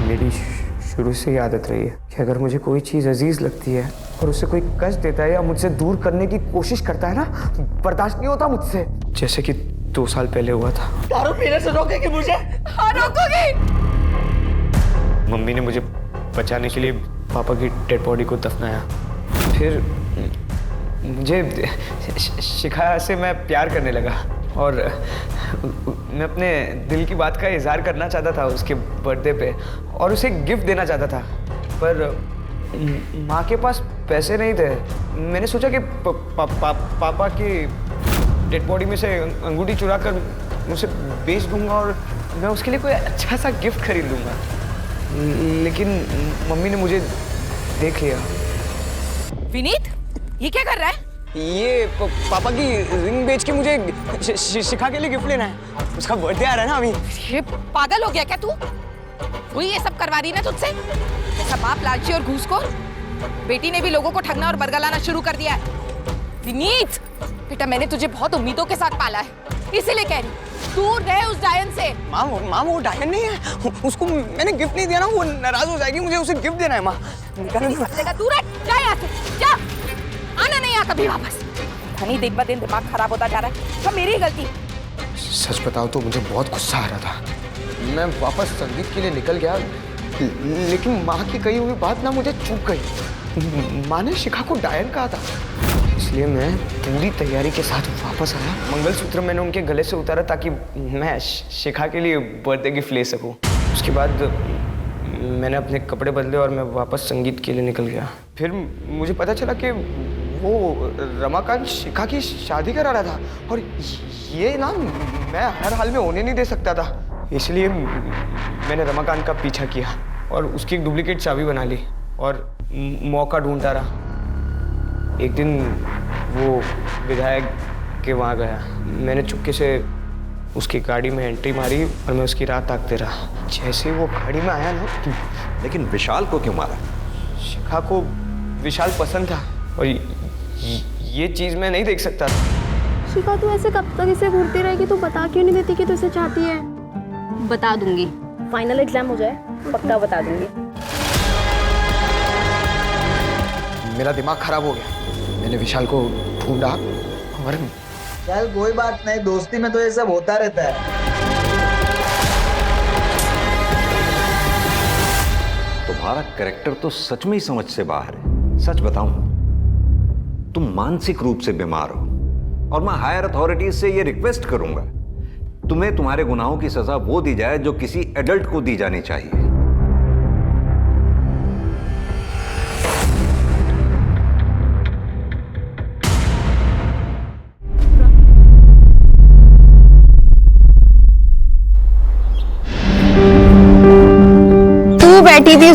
मेरी शुरू से ही आदत रही है कि अगर मुझे कोई चीज़ अजीज लगती है और उसे कोई कष्ट देता है या मुझसे दूर करने की कोशिश करता है ना, बर्दाश्त नहीं होता मुझसे। जैसे कि 2 साल पहले हुआ था। दारू पीने से रोकेगी मुझे? हाँ, रोकोगी। मम्मी ने मुझे बचाने के लिए पापा की डेड बॉडी को दफनाया। फिर मुझे शिखा से मैं प्यार करने लगा और मैं अपने दिल की बात का इजहार करना चाहता था उसके बर्थडे पे और उसे गिफ्ट देना चाहता था, पर माँ के पास पैसे नहीं थे। मैंने सोचा कि पापा की डेड बॉडी में से अंगूठी चुरा कर उसे बेच दूंगा और मैं उसके लिए कोई अच्छा सा गिफ्ट खरीद लूँगा। लेकिन मम्मी ने मुझे देख लिया। विनीत, ये क्या कर रहा है? ये पापा की रिंग बेच के मुझे शिखा के लिए गिफ्ट लेना है। उसका बर्थडे आ रहा है ना अभी। ये पागल हो गया क्या तू? वही ये सब करवा रही ना तुझसे? ऐसा बाप लालची और घूसखोर। बेटी ने भी लोगों को ठगना और बरगा लाना शुरू कर दिया है। विनीत, बेटा मैंने तुझे बहुत उम्मीदों के साथ पाला है, इसीलिए कह रही दूर रहे उस डायन से। माँ वो डायन नहीं है, उसको मैंने गिफ्ट नहीं दिया ना, वो नाराज हो जाएगी। मुझे उसे गिफ्ट देना है माँ। दूर है, जा यहाँ से, जा। आना नहीं यहाँ कभी वापस। धनी दिन ब दिन दिमाग खराब होता जा रहा है, सब मेरी गलती। सच बताओ तो मुझे बहुत गुस्सा आ रहा था। मैं वापस संगीत के लिए निकल गया, लेकिन माँ की कही हुई बात ना मुझे चूक गई। माँ ने शिखा को डायन कहा था, इसलिए मैं पूरी तैयारी के साथ वापस आया। मंगलसूत्र मैंने उनके गले से उतारा ताकि मैं शिखा के लिए बर्थडे गिफ्ट ले सकूं। उसके बाद मैंने अपने कपड़े बदले और मैं वापस संगीत के लिए निकल गया। फिर मुझे पता चला कि वो रमाकांत शिखा की शादी करा रहा था और ये ना मैं हर हाल में होने नहीं दे सकता था। इसलिए मैंने रमाकांत का पीछा किया और उसकी एक डुप्लीकेट चाबी बना ली और मौका ढूंढता रहा। एक दिन वो विधायक के वहाँ गया। मैंने चुपके से उसकी गाड़ी में एंट्री मारी और मैं उसकी राह ताकते रहा। जैसे वो गाड़ी में आया ना। लेकिन विशाल को क्यों मारा? शिखा को विशाल पसंद था और ये चीज़ मैं नहीं देख सकता था। शिखा, तू ऐसे कब तक इसे घूरती रहेगी? तू बता क्यों नहीं देती कि तू इसे चाहती है? बता दूंगी, फाइनल एग्जाम हो जाए पक्का बता दूंगी। मेरा दिमाग खराब हो गया। मैंने विशाल को ढूंढा और चल कोई बात नहीं, दोस्ती में तो ये सब होता रहता है। तुम्हारा कैरेक्टर तो सच में ही समझ से बाहर है। सच बताऊं, तुम मानसिक रूप से बीमार हो और मैं हायर अथॉरिटीज से ये रिक्वेस्ट करूंगा, तुम्हें तुम्हारे गुनाहों की सजा वो दी जाए जो किसी एडल्ट को दी जानी चाहिए। बैठी थी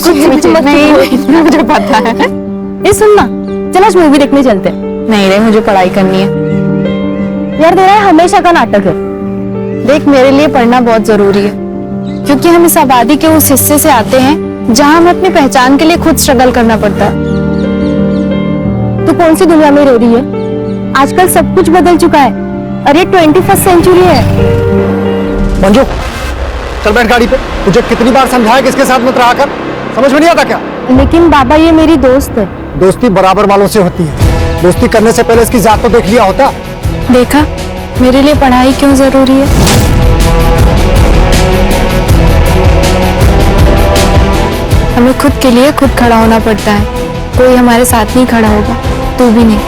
नहीं, मुझे पता है। ये सुनना, चल आज मूवी देखने चलते हैं। नहीं रे, मुझे पढ़ाई करनी है यार। तेरा हमेशा का नाटक है। देख, मेरे लिए पढ़ना बहुत जरूरी है क्योंकि हम इस आबादी के उस हिस्से से आते हैं जहां हमें अपनी पहचान के लिए खुद स्ट्रगल करना पड़ता है। तू कौन सी दुनिया में रह रही है? आजकल सब कुछ बदल चुका है। अरे 21st सेंचुरी है। मंजू, चल बैठ गाड़ी पे। मुझे कितनी बार समझाया कि इसके साथ मत रहा कर, समझ में नहीं आता क्या? लेकिन बाबा, ये मेरी दोस्त है। दोस्ती बराबर वालों से होती है। दोस्ती करने से पहले इसकी जात तो देख लिया होता। देखा मेरे लिए पढ़ाई क्यों जरूरी है। हमें खुद के लिए खुद खड़ा होना पड़ता है। कोई हमारे साथ नहीं खड़ा होगा, तू भी नहीं।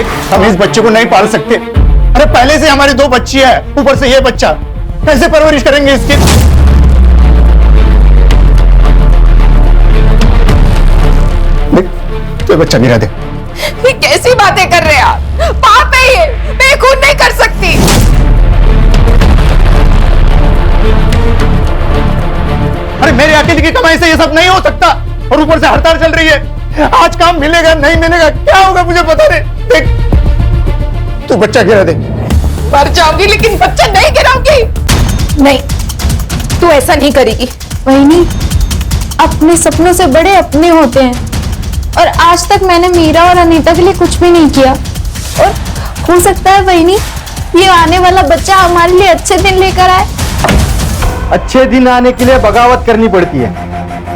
देख, हम इस बच्चे को नहीं पाल सकते। अरे पहले से हमारी 2 बच्ची है, ऊपर से ये बच्चा, कैसे परवरिश करेंगे इसकी? देख, तो बच्चा गिरा दे। ये कैसी बातें कर रहे हैं आप? पाप है ये, मैं खून नहीं कर सकती। अरे मेरे अकेले की कमाई से ये सब नहीं हो सकता, और ऊपर से हड़ताल चल रही है। आज काम मिलेगा नहीं मिलेगा क्या होगा मुझे पता नहीं। देख, तू बच्चा गिरा दे। मर जाऊंगी लेकिन बच्चा नहीं गिराऊंगी। नहीं, तू ऐसा नहीं करेगी। वहीनी, अपने सपनों से बड़े अपने होते हैं, और आज तक मैंने मीरा और अनीता के लिए कुछ भी नहीं किया। और हो सकता है वहीनी, ये आने वाला बच्चा हमारे लिए अच्छे दिन लेकर आए। अच्छे दिन आने के लिए बगावत करनी पड़ती है,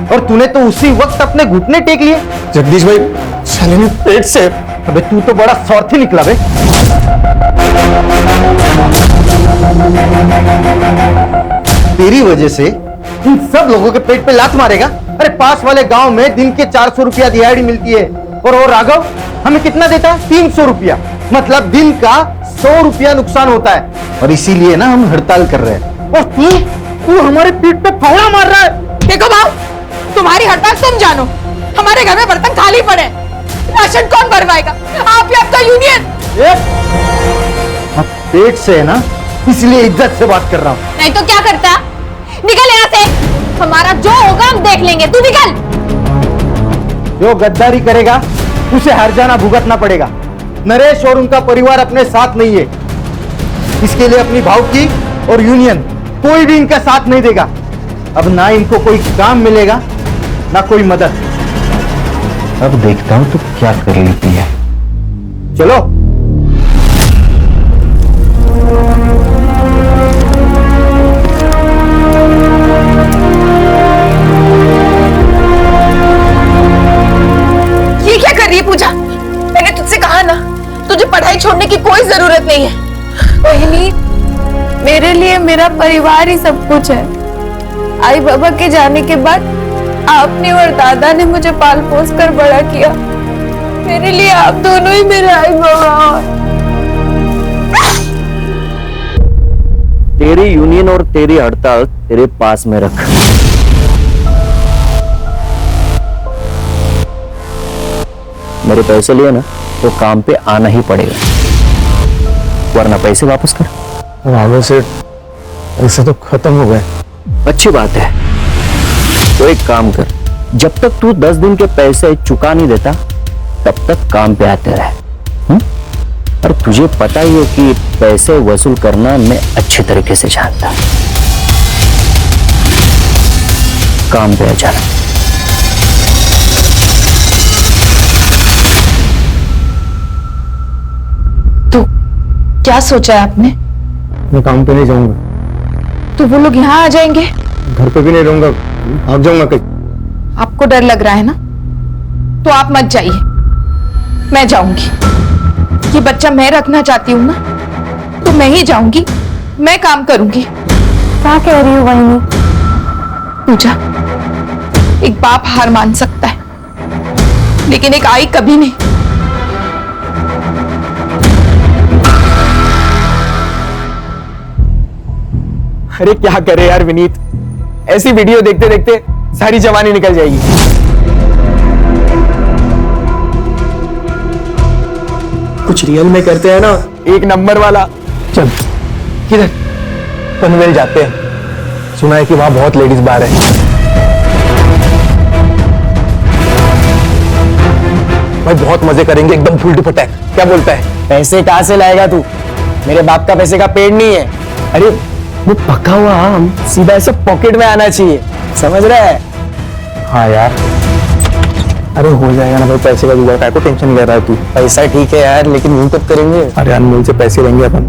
और तूने तो उसी वक्त अपने घुटने टेक लिए। जगदीश भाई, साले ने पेट से। अबे तू तो बड़ा स्वार्थी निकला बे। तेरी वजह से इन सब लोगों के पेट पे लात मारेगा। अरे पास वाले गांव में दिन के 400 रुपया दिहाड़ी मिलती है, और वो राघव हमें कितना देता है? 300 रुपया। मतलब दिन का 100 रुपया नुकसान होता है, और इसीलिए ना हम हड़ताल कर रहे हैं। और तू हमारे पीठ पे फावड़ा मार रहा है। देखो बाबू, तुम्हारी हड़ताल तुम जानो, हमारे घर में बर्तन खाली पड़े, राशन कौन भरवाएगा? आप ही आपका यूनियन। पेट से है ना, इसलिए इज्जत से बात कर रहा हूँ। नहीं तो क्या करता? निकल यहाँ से, हमारा जो होगा हम देख लेंगे। तू निकल। जो गद्दारी करेगा उसे हर जाना भुगतना पड़ेगा। नरेश और उनका परिवार अपने साथ नहीं है, इसके लिए अपनी भावकी और यूनियन कोई भी इनका साथ नहीं देगा। अब ना इनको कोई काम मिलेगा ना कोई मदद। अब देखता हूं तू क्या कर लेती है। चलो। ये क्या कर रही है पूजा? मैंने तुझसे कहा ना, तुझे पढ़ाई छोड़ने की कोई जरूरत नहीं है। वहीनी, मेरे लिए मेरा परिवार ही सब कुछ है। आई बाबा के जाने के बाद आपने और दादा ने मुझे पाल पोस कर बड़ा किया। मेरे लिए आप दोनों ही मेरे आई बाबा। तेरी यूनियन और तेरी हड़ताल तेरे पास में रख। मेरे पैसे लिए ना तो काम पे आना ही पड़ेगा, वरना पैसे वापस कर। राघव सेठ, पैसे तो खत्म हो गए। अच्छी बात है, तो एक काम कर, जब तक तू 10 दिन के पैसे चुका नहीं देता तब तक काम पे आते रहे। और तुझे पता ही है कि पैसे वसूल करना मैं अच्छे तरीके से जानता। काम पे आ जाना। तो क्या सोचा है आपने? मैं काम पे नहीं जाऊंगा। तो वो लोग यहाँ आ जाएंगे? घर पे भी नहीं रहूंगा, भाग जाऊंगा कहीं। आपको डर लग रहा है ना, तो आप मत जाइए, मैं जाऊंगी। ये बच्चा मैं रखना चाहती हूँ ना, तो मैं ही जाऊंगी, मैं काम करूंगी। क्या कह रही हो वहीनी? पूजा, एक बाप हार मान सकता है, लेकिन एक आई कभी नहीं। अरे क्या करे यार विनीत, ऐसी वीडियो देखते देखते सारी जवानी निकल जाएगी। कुछ रियल में करते हैं ना, एक नंबर वाला। चल किधर? पनवेल जाते हैं, सुना है कि वहां बहुत लेडीज बार है। भाई बहुत मजे करेंगे, एकदम फुल टू पटैक। क्या बोलता है? पैसे कहां से लाएगा तू? मेरे बाप का पैसे का पेड़ नहीं है। अरे वो पका हुआ आम सीधा ऐसे पॉकेट में आना चाहिए, समझ रहा है? हाँ यार, अरे हो जाएगा ना भाई, पैसे का जुगाड़ है, को टेंशन ले रहा है तू? पैसा ठीक है यार, लेकिन यूं कब करेंगे? अरे अनमोल से पैसे लेंगे अपन।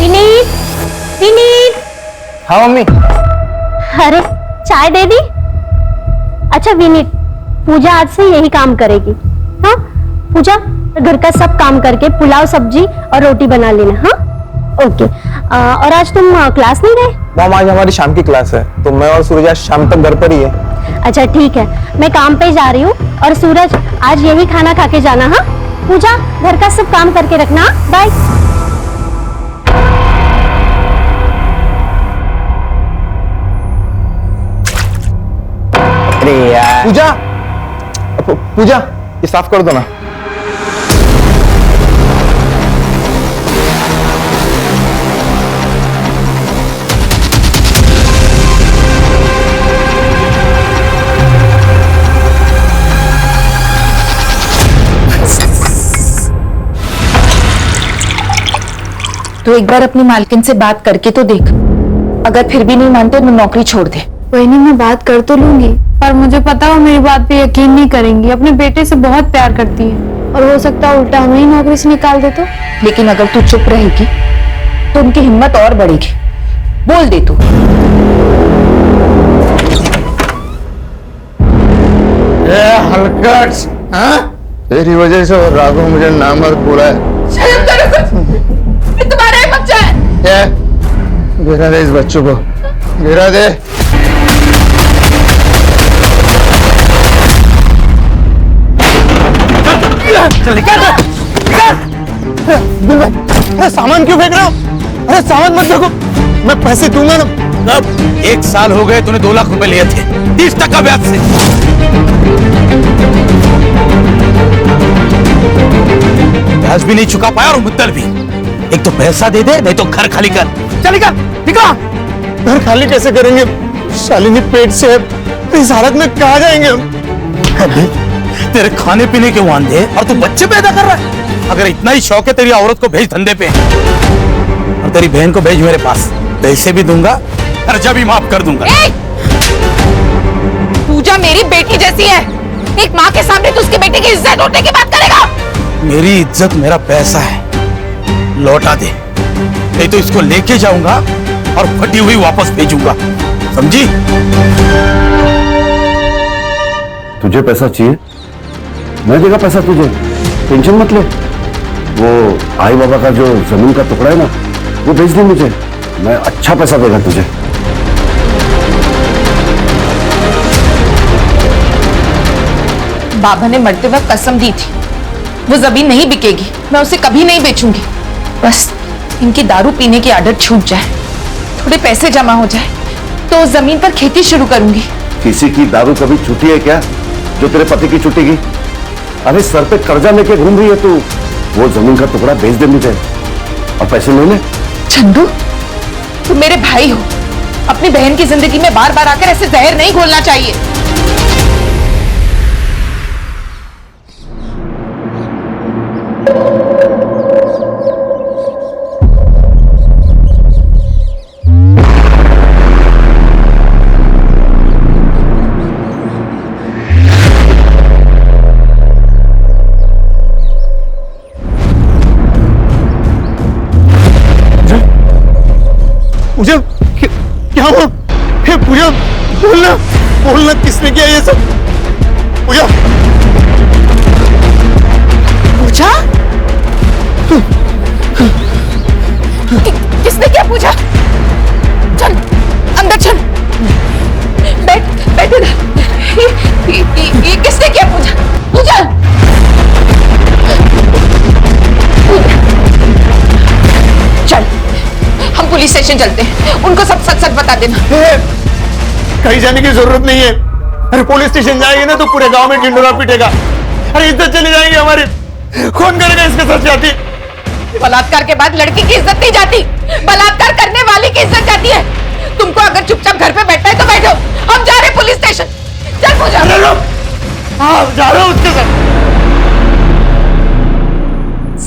विनीत, विनीत। हाँ मम्मी। अरे चाय दे दी? अच्छा विनीत, पूजा आज से यही काम करेगी। हाँ पूजा, घर का सब काम करके पुलाव सब्जी और रोटी बना लेना। हाँ ओके। और आज तुम क्लास नहीं गए? मॉम आज हमारी शाम की क्लास है तो मैं और सूरज आज शाम तक घर पर ही है। अच्छा ठीक है, मैं काम पे जा रही हूँ और सूरज आज यही खाना खा के जाना। हाँ पूजा, घर का सब काम करके रखना। बाय। अरे यार पूजा, पूजा ये साफ कर दो ना। तो एक बार अपनी मालकिन से बात करके तो देख, अगर फिर भी नहीं मानते तो नौकरी छोड़ दे। वही नहीं, मैं बात कर तो लूंगी, पर मुझे पता है मेरी बात पे यकीन नहीं करेंगी। अपने बेटे से बहुत प्यार करती है और हो सकता है उल्टा हमें ही नौकरी से निकाल दे तो। लेकिन अगर तू चुप रहेगी तो उनकी हिम्मत और बढ़ेगी। बोल दे तू। हलकट, हाँ? तेरी वजह से वो राघव मुझे नामर्द बोला है। तुम्हारा ही बच्चा है। क्या? गिरा दे इस बच्चों को, गिरा दे। चल निकल। अरे सामान क्यों फेंक रहे हो? अरे सामान मत फेंको, मैं पैसे दूंगा ना। अब 1 साल हो गए, तूने 2 लाख रुपए लिए थे 30% ब्याज से। ब्याज भी नहीं चुका पाया और मुद्दल भी। एक तो पैसा दे दे, नहीं तो घर खाली कर। चल निकल निकल। घर खाली कैसे करेंगे? शालिनी पेट से है, तो इस हालत में कहाँ जाएंगे हम? अबे तेरे खाने पीने के वांदे और तू बच्चे पैदा कर रहा है। अगर इतना ही शौक है तेरी औरत को भेज धंधे पे, और तेरी बहन को भेज मेरे पास। पैसे भी दूंगा, खर्चा भी माफ कर दूंगा। पूजा मेरी बेटी जैसी है, एक माँ के सामने तू उसकी बेटी की इज्जत उठने की बात करेगा? मेरी इज्जत मेरा पैसा है, लौटा दे, नहीं तो इसको लेके जाऊंगा और फटी हुई वापस भेजूंगा, समझी? तुझे पैसा चाहिए, मैं देगा पैसा तुझे, टेंशन मत ले। वो आई बाबा का जो जमीन का टुकड़ा है ना, वो बेच दे मुझे, मैं अच्छा पैसा देगा तुझे। बाबा ने मरते वक्त कसम दी थी, वो जमीन नहीं बिकेगी, मैं उसे कभी नहीं बेचूंगी। बस इनकी दारू पीने की आदत छूट जाए, थोड़े पैसे जमा हो जाए, तो उस जमीन पर खेती शुरू करूंगी। किसी की दारू कभी छूटी है क्या, जो तेरे पति की छूटेगी? अरे सर पे कर्जा लेके घूम रही है तू, वो जमीन का टुकड़ा बेच दे मुझे और पैसे ले ले। चंदू, तुम मेरे भाई हो, अपनी बहन की जिंदगी में बार बार आकर ऐसे जहर नहीं घोलना चाहिए। पूजा क्या हुआ? हे पूजा बोलना, बोलना किसने किया ये सब? पूजा, पूजा? किसने क्या पूजा? चल अंदर चल, बैठ बैठ इधर। ये किसने क्या पूजा? पूजा चल हम पुलिस स्टेशन चलते हैं, उनको सब सच सच बता देना। कहीं जाने की जरूरत नहीं है। अरे पुलिस स्टेशन जाएंगे ना तो पूरे गांव में ढिंडोरा पीटेगा। अरे इज्जत चली जाएगी हमारी, कौन करेगा इसके साथ जाती? बलात्कार के बाद लड़की की इज्जत नहीं जाती, बलात्कार करने वाले की इज्जत जाती है। तुमको अगर चुपचाप घर पे बैठना है तो बैठो, हम जा रहे पुलिस स्टेशन। चल पूजा। जा रहे हो उसके साथ।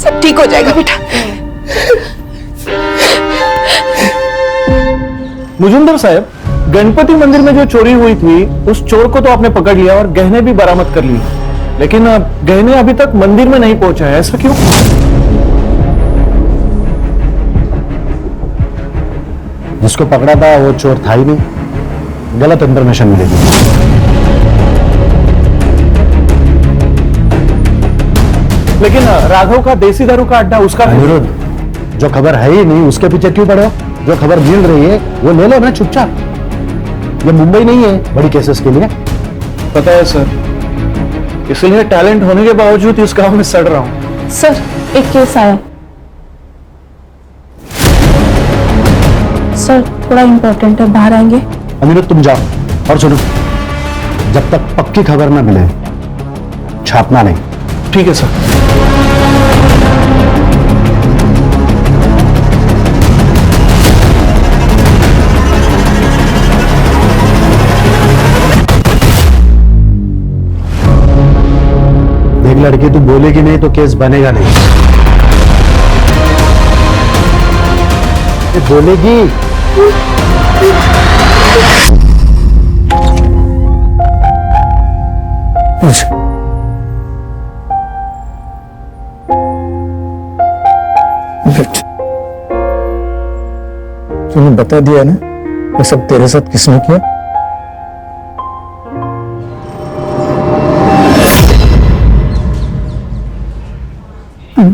सब ठीक हो जाएगा बेटा। मुजुमदार साहब, गणपति मंदिर में जो चोरी हुई थी उस चोर को तो आपने पकड़ लिया और गहने भी बरामद कर लिए, लेकिन गहने अभी तक मंदिर में नहीं पहुंचा है, ऐसा क्यों? जिसको पकड़ा था वो चोर था ही नहीं, गलत इंफॉर्मेशन मिलेगी। लेकिन राघव का देसी दारू का अड्डा उसका अनिरुद्ध, जो खबर है ही नहीं उसके पीछे क्यों पड़े हो? जो खबर मिल रही है वो ले लो ना चुपचाप। ये मुंबई नहीं है बड़ी केसेस के लिए। पता है सर, इसलिए टैलेंट होने के बावजूद इस गांव में सड़ रहा हूँ। सर एक केस आया। सर थोड़ा इम्पोर्टेंट है, बाहर आएंगे? अनिरुद्ध तुम जाओ, और सुनो, जब तक पक्की खबर ना मिले छापना नहीं। ठीक है सर। देख लड़की, तू बोलेगी नहीं तो केस बनेगा नहीं। ये बोलेगी। तूने बता दिया ना ये सब तेरे साथ किसने किया?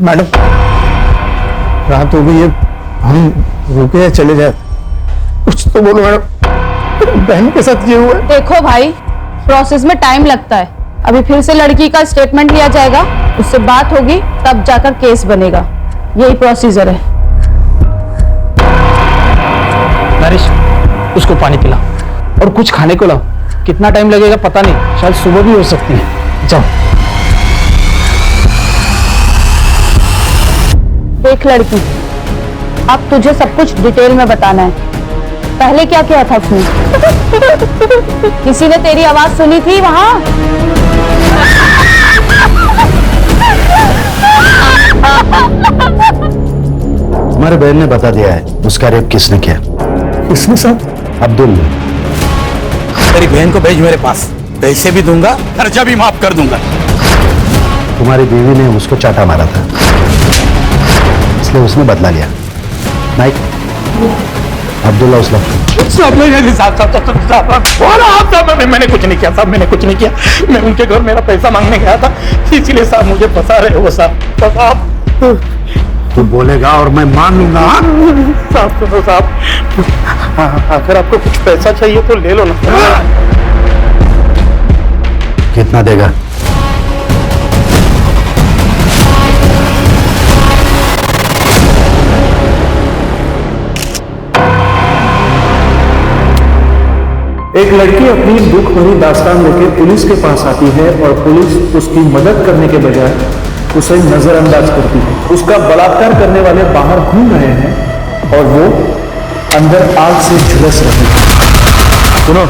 मैडम रात हो गई है, हम रुके या चले जाए? कुछ तो बोलो मैडम, बहन के साथ ये हुआ है। देखो भाई, प्रोसेस में टाइम लगता है। अभी फिर से लड़की का स्टेटमेंट लिया जाएगा, उससे बात होगी, तब जाकर केस बनेगा। यही प्रोसीजर है। नरेश, उसको पानी पिला और कुछ खाने को लाओ। कितना टाइम लगेगा पता नहीं, शायद सुबह भी हो सकती है। जाओ। देख लड़की, अब तुझे सब कुछ डिटेल में बताना है। पहले क्या किया था उसने? किसी ने तेरी आवाज सुनी थी वहां? हमारे बहन ने बता दिया है उसका रेप किसने किया। किसने साहब? अब्दुल ने। तेरी बहन को भेज मेरे पास, पैसे भी दूंगा, खर्चा भी माफ कर दूंगा। तुम्हारी बीवी ने उसको चाटा मारा था, इसलिए उसने बदला लिया। नाइक, अब्दुल्ला उसला। मैंने कुछ नहीं किया साहब, मैंने कुछ नहीं किया। मैं उनके घर मेरा पैसा मांगने गया था, इसीलिए साहब मुझे फंसा रहे हो साहब। तू बोलेगा और मैं मान लूंगा। साहब सुनो साहब, अगर आपको कुछ पैसा चाहिए तो ले लो ना। कितना देगा? एक लड़की अपनी दुख भरी दास्तान लेके पुलिस के पास आती है और पुलिस उसकी मदद करने के बजाय उसे नजरअंदाज करती है। उसका बलात्कार करने वाले बाहर घूम रहे हैं और वो अंदर आग से झुलस रहे हैं। सुनो,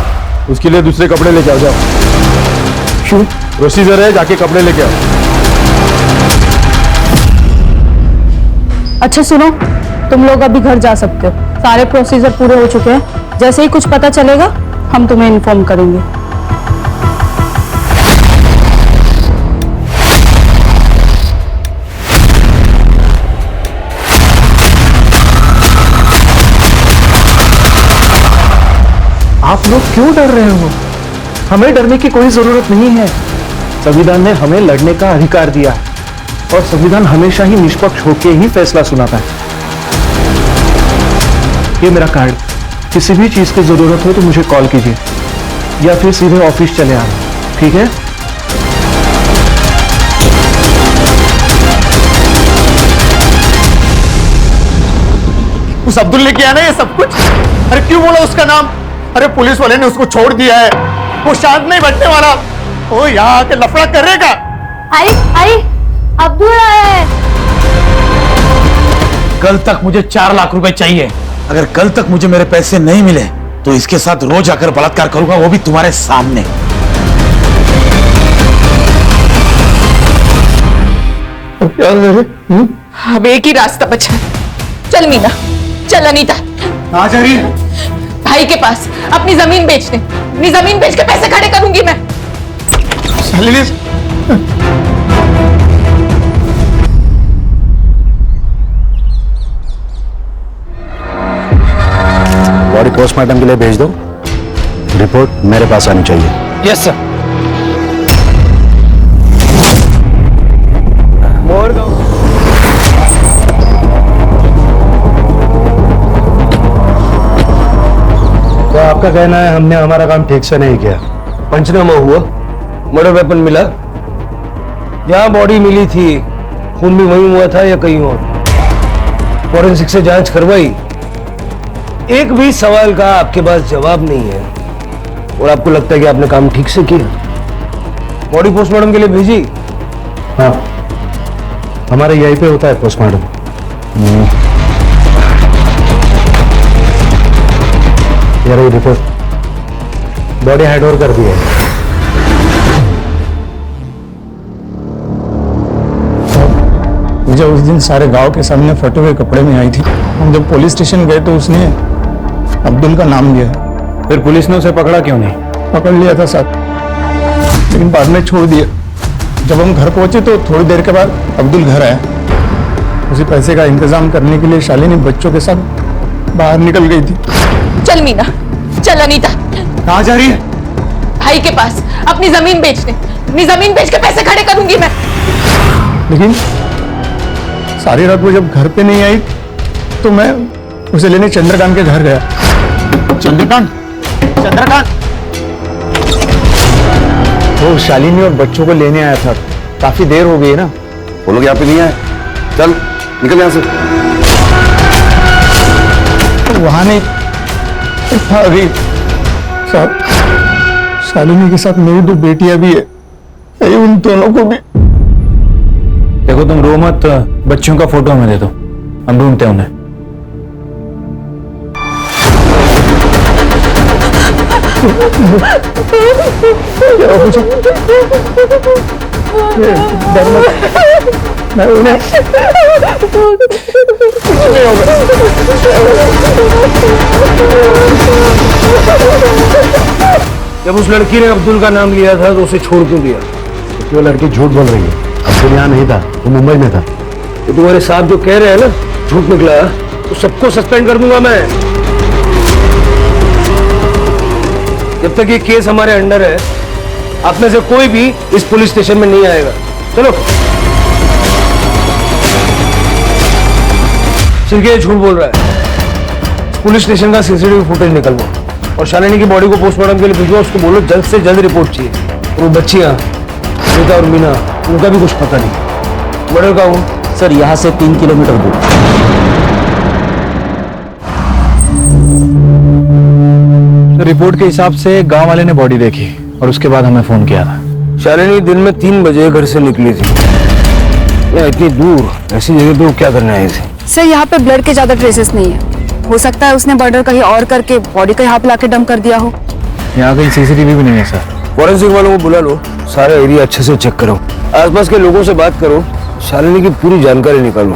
उसके लिए दूसरे कपड़े लेके आ जाओ। क्यों? प्रोसीजर है, जाके कपड़े लेके आओ। अच्छा सुनो, तुम लोग अभी घर जा सकते हो। सारे प्रोसीजर पूरे हो चुके हैं। जैसे ही कुछ पता चलेगा हम तुम्हें इन्फॉर्म करेंगे। आप लोग क्यों डर रहे हो? हमें डरने की कोई जरूरत नहीं है। संविधान ने हमें लड़ने का अधिकार दिया है और संविधान हमेशा ही निष्पक्ष होकर ही फैसला सुनाता है। ये मेरा कार्ड, किसी भी चीज की जरूरत हो तो मुझे कॉल कीजिए या फिर सीधे ऑफिस चले आना, ठीक है? उस अब्दुल ने किया ना ये सब कुछ? अरे क्यों बोला उसका नाम? अरे पुलिस वाले ने उसको छोड़ दिया है, वो शांत नहीं बैठने वाला। वो यहाँ आके लफड़ा करेगा। आई अब्दुल आया है। कल तक मुझे 4 लाख रुपए चाहिए। अगर कल तक मुझे मेरे पैसे नहीं मिले तो इसके साथ रोज आकर बलात्कार करूंगा, वो भी तुम्हारे सामने। अब एक ही रास्ता बचा है। चल मीना, चल अनीता। कहाँ जा रही है? भाई के पास अपनी जमीन बेचने। अपनी जमीन बेच के पैसे खड़े करूंगी मैं। बॉडी पोस्टमार्टम के लिए भेज दो। रिपोर्ट मेरे पास आनी चाहिए। Yes sir. आपका कहना है हमने हमारा काम ठीक से नहीं किया। पंचनामा हुआ, मर्डर वेपन मिला, जहां बॉडी मिली थी खून भी वहीं हुआ था या कहीं और। फॉरेंसिक से जांच करवाई, एक भी सवाल का आपके पास जवाब नहीं है और आपको लगता है कि आपने काम ठीक से किया। बॉडी पोस्टमार्टम के लिए भेजी? हाँ, हमारे यहीं पे होता है पोस्टमार्टम। ये रही रिपोर्ट, बॉडी हैंड ओवर कर दी है। मुझे उस दिन सारे गांव के सामने फटे हुए कपड़े में आई थी। हम जब पुलिस स्टेशन गए तो उसने अब्दुल का नाम लिया। फिर पुलिस ने उसे पकड़ा क्यों नहीं? पकड़ लिया था साहब, लेकिन बाद में छोड़ दिया। जब हम घर पहुंचे तो थोड़ी देर के बाद अब्दुल घर आया। उसी पैसे का इंतजाम करने के लिए शालिनी बच्चों के साथ बाहर निकल गई थी। चल मीना, चल अनीता। कहाँ जा रही है? भाई के पास, अपनी जमीन बेचने। अपनी जमीन बेच के पैसे खड़े करूंगी मैं। लेकिन सारी रात वो जब घर पे नहीं आई तो मैं उसे लेने चंद्रकांत के घर गया। चंद्रकांत? चंद्रकांत वो शालिनी और बच्चों को लेने आया था, काफी देर हो गई है ना। वो लोग यहाँ पे नहीं आए, चल निकल यहाँ से। वहां नहीं था अभी साहब, शालिनी के साथ मेरी 2 बेटियां भी है, उन दोनों को भी। देखो तुम रो मत, बच्चों का फोटो हमें दे दो, हम ढूंढते हैं उन्हें। मैं उन्हें जब उस लड़की ने अब्दुल का नाम लिया था तो उसे छोड़ क्यों दिया? वो लड़की झूठ बोल रही है, अब्दुल यहाँ नहीं था, वो मुंबई में था। तो तुम्हारे साथ जो कह रहे हैं ना झूठ निकला, तो सबको सस्पेंड कर दूंगा मैं। जब तक ये केस हमारे अंडर है, आप में से कोई भी इस पुलिस स्टेशन में नहीं आएगा। चलो। सिर्फ ये झूठ बोल रहा है। पुलिस स्टेशन का सीसीटीवी फुटेज निकलवा और शालिनी की बॉडी को पोस्टमार्टम के लिए भिजवा। उसको बोलो जल्द से जल्द रिपोर्ट चाहिए। और वो बच्चियां अनीता और मीना, उनका भी कुछ पता नहीं। मर्डर का हूँ सर, यहाँ से 3 किलोमीटर दूर। रिपोर्ट के हिसाब से गांव वाले ने बॉडी देखी और उसके बाद हमें फोन किया था। शालिनी दिन में 3 बजे घर से निकली थी। या इतनी दूर ऐसी जगह पे वो क्या करने आई थी? सर यहाँ पे ब्लड के ज्यादा ट्रेसेस नहीं है। हो सकता है उसने मर्डर कहीं और करके बॉडी का यहाँ पे लाके डंप कर दिया हो। यहाँ कहीं सीसीटीवी भी नहीं है सर। फॉरेंसिक वालों को बुला लो, सारा एरिया अच्छे से चेक करो, आसपास के लोगों से बात करो, शालिनी की पूरी जानकारी निकालो।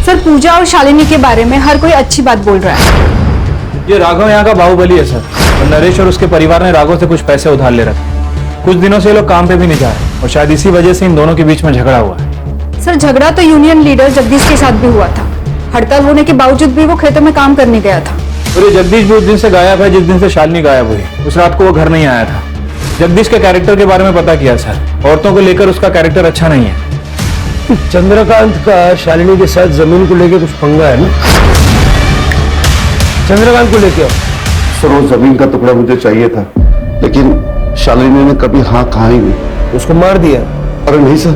सर पूजा और शालिनी के बारे में हर कोई अच्छी बात बोल रहा है। ये राघव यहाँ का बाहुबली है सर, और नरेश और उसके परिवार ने राघव से कुछ पैसे उधार ले रखे। कुछ दिनों से ये लोग काम पे भी नहीं जा रहे और शायद इसी वजह से इन दोनों के बीच में झगड़ा हुआ है। सर झगड़ा तो यूनियन लीडर जगदीश के साथ भी हुआ था। हड़ताल होने के बावजूद भी वो खेतों में काम करने गया था। और ये जगदीश भी उस दिन से गायब है जिस दिन से शालिनी गायब हुई। उस रात को वो घर नहीं आया था। जगदीश के कैरेक्टर के बारे में पता किया सर, औरतों को लेकर उसका कैरेक्टर अच्छा नहीं है। चंद्रकांत का शालिनी के साथ जमीन को लेकर कुछ पंगा है ना? चंद्रकांत को लेकर सर वो जमीन का टुकड़ा मुझे चाहिए था, लेकिन शालिनी ने कभी हाँ कहा ही नहीं। उसको मार दिया? अरे नहीं सर।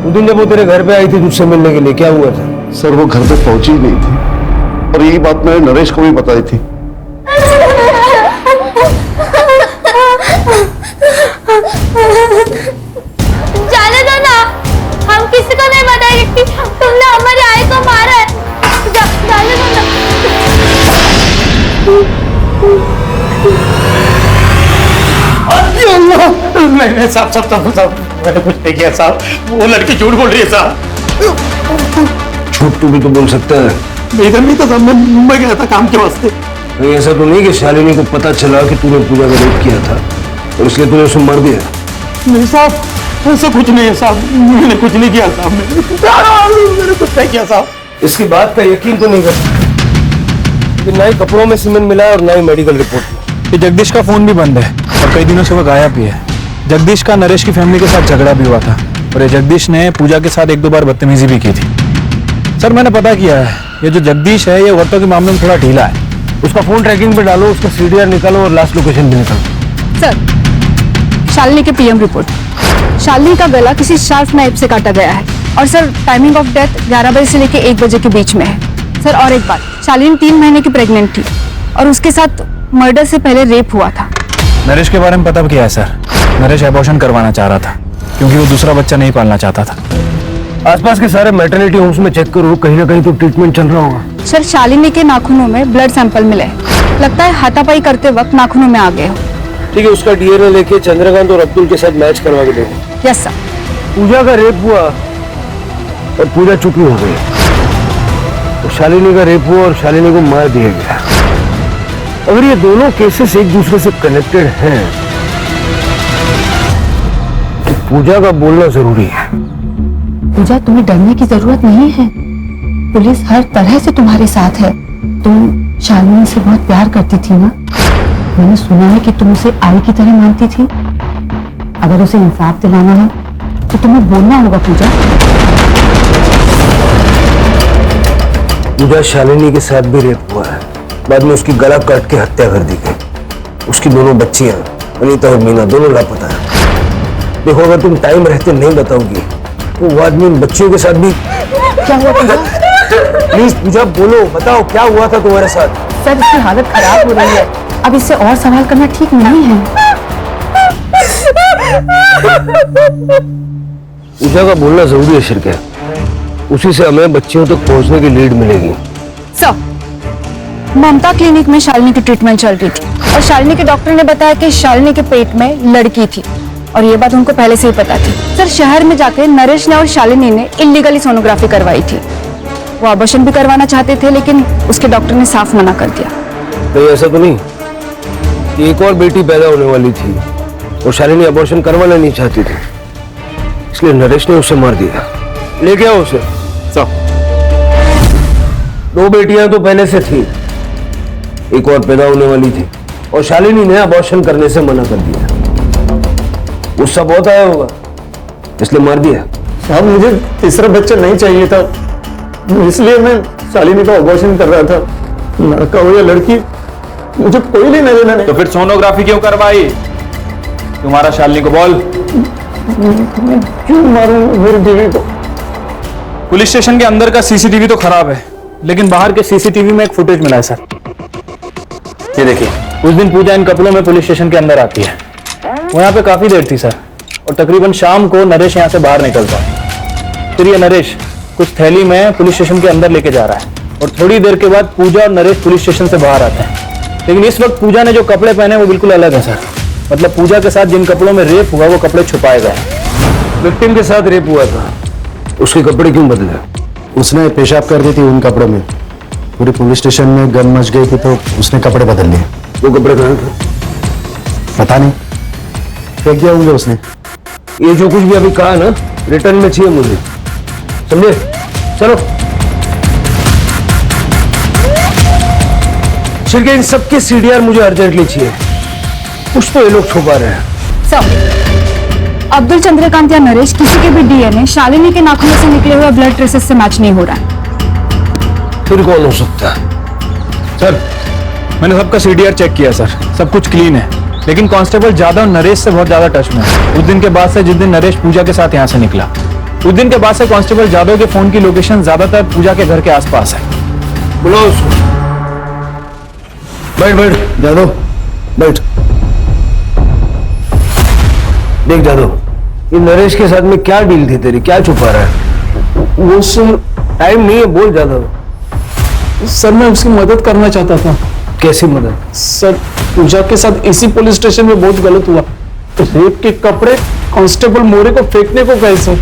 उस दिन जब वो तेरे घर पे आई थी तुझसे मिलने के लिए, क्या हुआ था? सर वो घर पे पहुंची ही नहीं थी और यही बात मैंने नरेश को भी बताई थी। जाने दो ना, हम किसी को नहीं बताएंगे कि तुमने हमारी आई को मारा है। जाने दो ना। नहीं साहब, मैंने कुछ नहीं किया साहब। वो लड़की झूठ बोल रही है साहब। झूठ तू भी तो बोल सकता है। इधर नहीं था साहब, मैं मुंबई गया था काम के वास्ते। तो ऐसा तो नहीं कि शालिनी को पता चला कि तूने पूजा का रेप किया था और इसलिए तूने उसे मार दिया? नहीं साहब, ऐसा कुछ नहीं है साहब, मैंने कुछ नहीं किया साहब। मैंने कुछ नहीं किया साहब। इसकी बात का यकीन तो नहीं कर, ना ही कपड़ों में सीमेंट मिला और ना ही मेडिकल रिपोर्ट। ये जगदीश का फोन भी बंद है और कई दिनों से वो गायब भी है। जगदीश का नरेश की फैमिली के साथ झगड़ा भी हुआ था और ये जगदीश ने पूजा के साथ 1-2 बार बदतमीजी भी की थी। सर मैंने पता किया है, ये जो जगदीश है ये औरतों के मामले में थोड़ा ढीला है। उसका फोन ट्रैकिंग पे डालो, उसका सीडीआर निकालो और लास्ट लोकेशन भी निकालो। सर शालिनी की पीएम रिपोर्ट। शालिनी का गला किसी शार्प नाइफ से काटा गया है और सर टाइमिंग ऑफ डेथ 11 बजे से लेकर 1 बजे के बीच में है। सर और एक बात, शालिनी 3 महीने की प्रेग्नेंट थी और उसके साथ मर्डर से पहले रेप हुआ था। नरेश के बारे में पता किया है सर। नरेश एबॉर्शन करवाना चाह रहा था क्योंकि वो दूसरा बच्चा नहीं पालना चाहता था। आसपास के सारे मैटरनिटी होम्स में चेक करो, कहीं ना कहीं तो ट्रीटमेंट चल रहा होगा। सर शालिनी के नाखूनों में ब्लड सैंपल मिले, लगता है हाथापाई करते वक्त नाखूनों में आ गए हो। ठीक है, उसका डीएनए लेके चंद्रकांत और अब्दुल के साथ मैच करवा के देखो। Yes sir. पूजा का रेप हुआ और पूजा चुपी हो गई, तो शालिनी का रेप हुआ और शालिनी को मार दिया गया। अगर ये दोनों केसेस एक दूसरे से कनेक्टेड हैं तो पूजा का बोलना जरूरी है। पूजा, तुम्हें डरने की जरूरत नहीं है। पुलिस हर तरह से तुम्हारे साथ है। तुम शालिनी से बहुत प्यार करती थी ना? मैंने सुना है कि तुम उसे आई की तरह मानती थी। अगर उसे इंसाफ दिलाना है तो तुम्हें बोलना होगा पूजा। पूजा, शालिनी के साथ भी रेप हुआ है, बाद में उसकी गला काट के हत्या कर दी गई। उसकी दोनों बच्चियां अनीता और मीना दोनों लापता है। देखो, अगर तुम टाइम रहते नहीं बताओगी तो वो आदमी उन बच्चियों के साथ भी। क्या हुआ पूजा? प्लीज पूजा बोलो, बताओ क्या हुआ था तुम्हारे साथ। सर इसकी हालत खराब हो रही है, अब इससे और सवाल करना ठीक नहीं है। पूजा का बोलना जरूरी है शिरके, उसी से हमें बच्चियों तक पहुंचने की लीड मिलेगी। सर ममता क्लिनिक में शालिनी की ट्रीटमेंट चल रही थी और शालिनी के डॉक्टर ने बताया कि शालिनी के पेट में लड़की थी और ये बात उनको पहले से ही पता थी। सर शहर में जाकर नरेश ने और शालिनी ने इलीगली सोनोग्राफी करवाई थी। वो अबॉर्शन भी करवाना चाहते थे लेकिन उसके डॉक्टर ने साफ मना कर दिया। नहीं, ऐसा तो नहीं कि एक और बेटी पैदा होने वाली थी और शालिनी अबॉर्शन करवाना नहीं चाहती थी, इसलिए नरेश ने उसे मार दिया। ले गया उसे। सब 2 बेटियां तो पहले से थी, एक और पैदा होने वाली थी और शालिनी ने अबॉर्शन करने से मना कर दिया। गुस्सा बहुत आया होगा इसलिए मार दिया। साहब मुझे तीसरा बच्चा नहीं चाहिए था, इसलिए मैं शालिनी का अबॉर्शन कर रहा था। लड़का हो या लड़की मुझे कोई लेना देना नहीं। तो फिर सोनोग्राफी क्यों करवाई? तुम्हारा शालिनी को बोल। क्यों मारूं मेरी बीवी को? पुलिस स्टेशन के अंदर का सीसीटीवी तो खराब है लेकिन बाहर के सीसीटीवी में एक फुटेज मिला है सर। ये देखिए, उस दिन पूजा इन कपड़ों में पुलिस स्टेशन के अंदर आती है। वो यहाँ पे काफी देर थी सर और तकरीबन शाम को नरेश यहाँ से बाहर निकलता है। फिर ये नरेश कुछ थैली में पुलिस स्टेशन के अंदर लेके जा रहा है और थोड़ी देर के बाद पूजा और नरेश पुलिस स्टेशन से बाहर आते हैं। लेकिन इस वक्त पूजा ने जो कपड़े पहने वो बिल्कुल अलग है सर। मतलब पूजा के साथ जिन कपड़ों में रेप हुआ वो कपड़े छुपाए गए। विक्टिम के साथ रेप हुआ था, उसके कपड़े क्यों बदले? उसने पेशाब कर दी थी उन कपड़ों में। पूरी पुलिस स्टेशन में गन मच गई थी तो उसने कपड़े बदल लिए। वो कपड़े कहाँ थे? पता नहीं, फेंक दिया होंगे उसने। ये जो कुछ भी अभी कहा ना, रिटर्न में चाहिए मुझे, समझे? चलो शिरके, इन सबके सीडीआर मुझे अर्जेंटली चाहिए। कुछ तो ये लोग छुपा रहे हैं। सर अब्दुल, चंद्रकांत या नरेश किसी के भी डीएनए शालिनी के नाखूनों से निकले हुए ब्लड ट्रेसेस से मैच नहीं हो रहा है। फिर कौन हो सकता है? सर मैंने सबका सीडीआर चेक किया सर, सब कुछ क्लीन है। लेकिन कांस्टेबल जादव नरेश से बहुत ज्यादा टच में है। उस दिन के बाद से जिस दिन नरेश पूजा के साथ यहाँ से निकला, उस दिन के बाद से कांस्टेबल जादव के फोन की लोकेशन ज्यादातर पूजा के घर के आसपास है। बुलाओ उसको। बैठ बैठ जादव, बैठ। देख जादव, ये नरेश के साथ में क्या डील थी तेरी? क्या छुपा रहा है? वो सर टाइम नहीं है, बोल जादव। सर मैं उसकी मदद करना चाहता था। कैसी मदद? सर पूजा के साथ इसी पुलिस स्टेशन में बहुत गलत हुआ। रेप के कपड़े कांस्टेबल मोरे को फेंकने को कहे सर।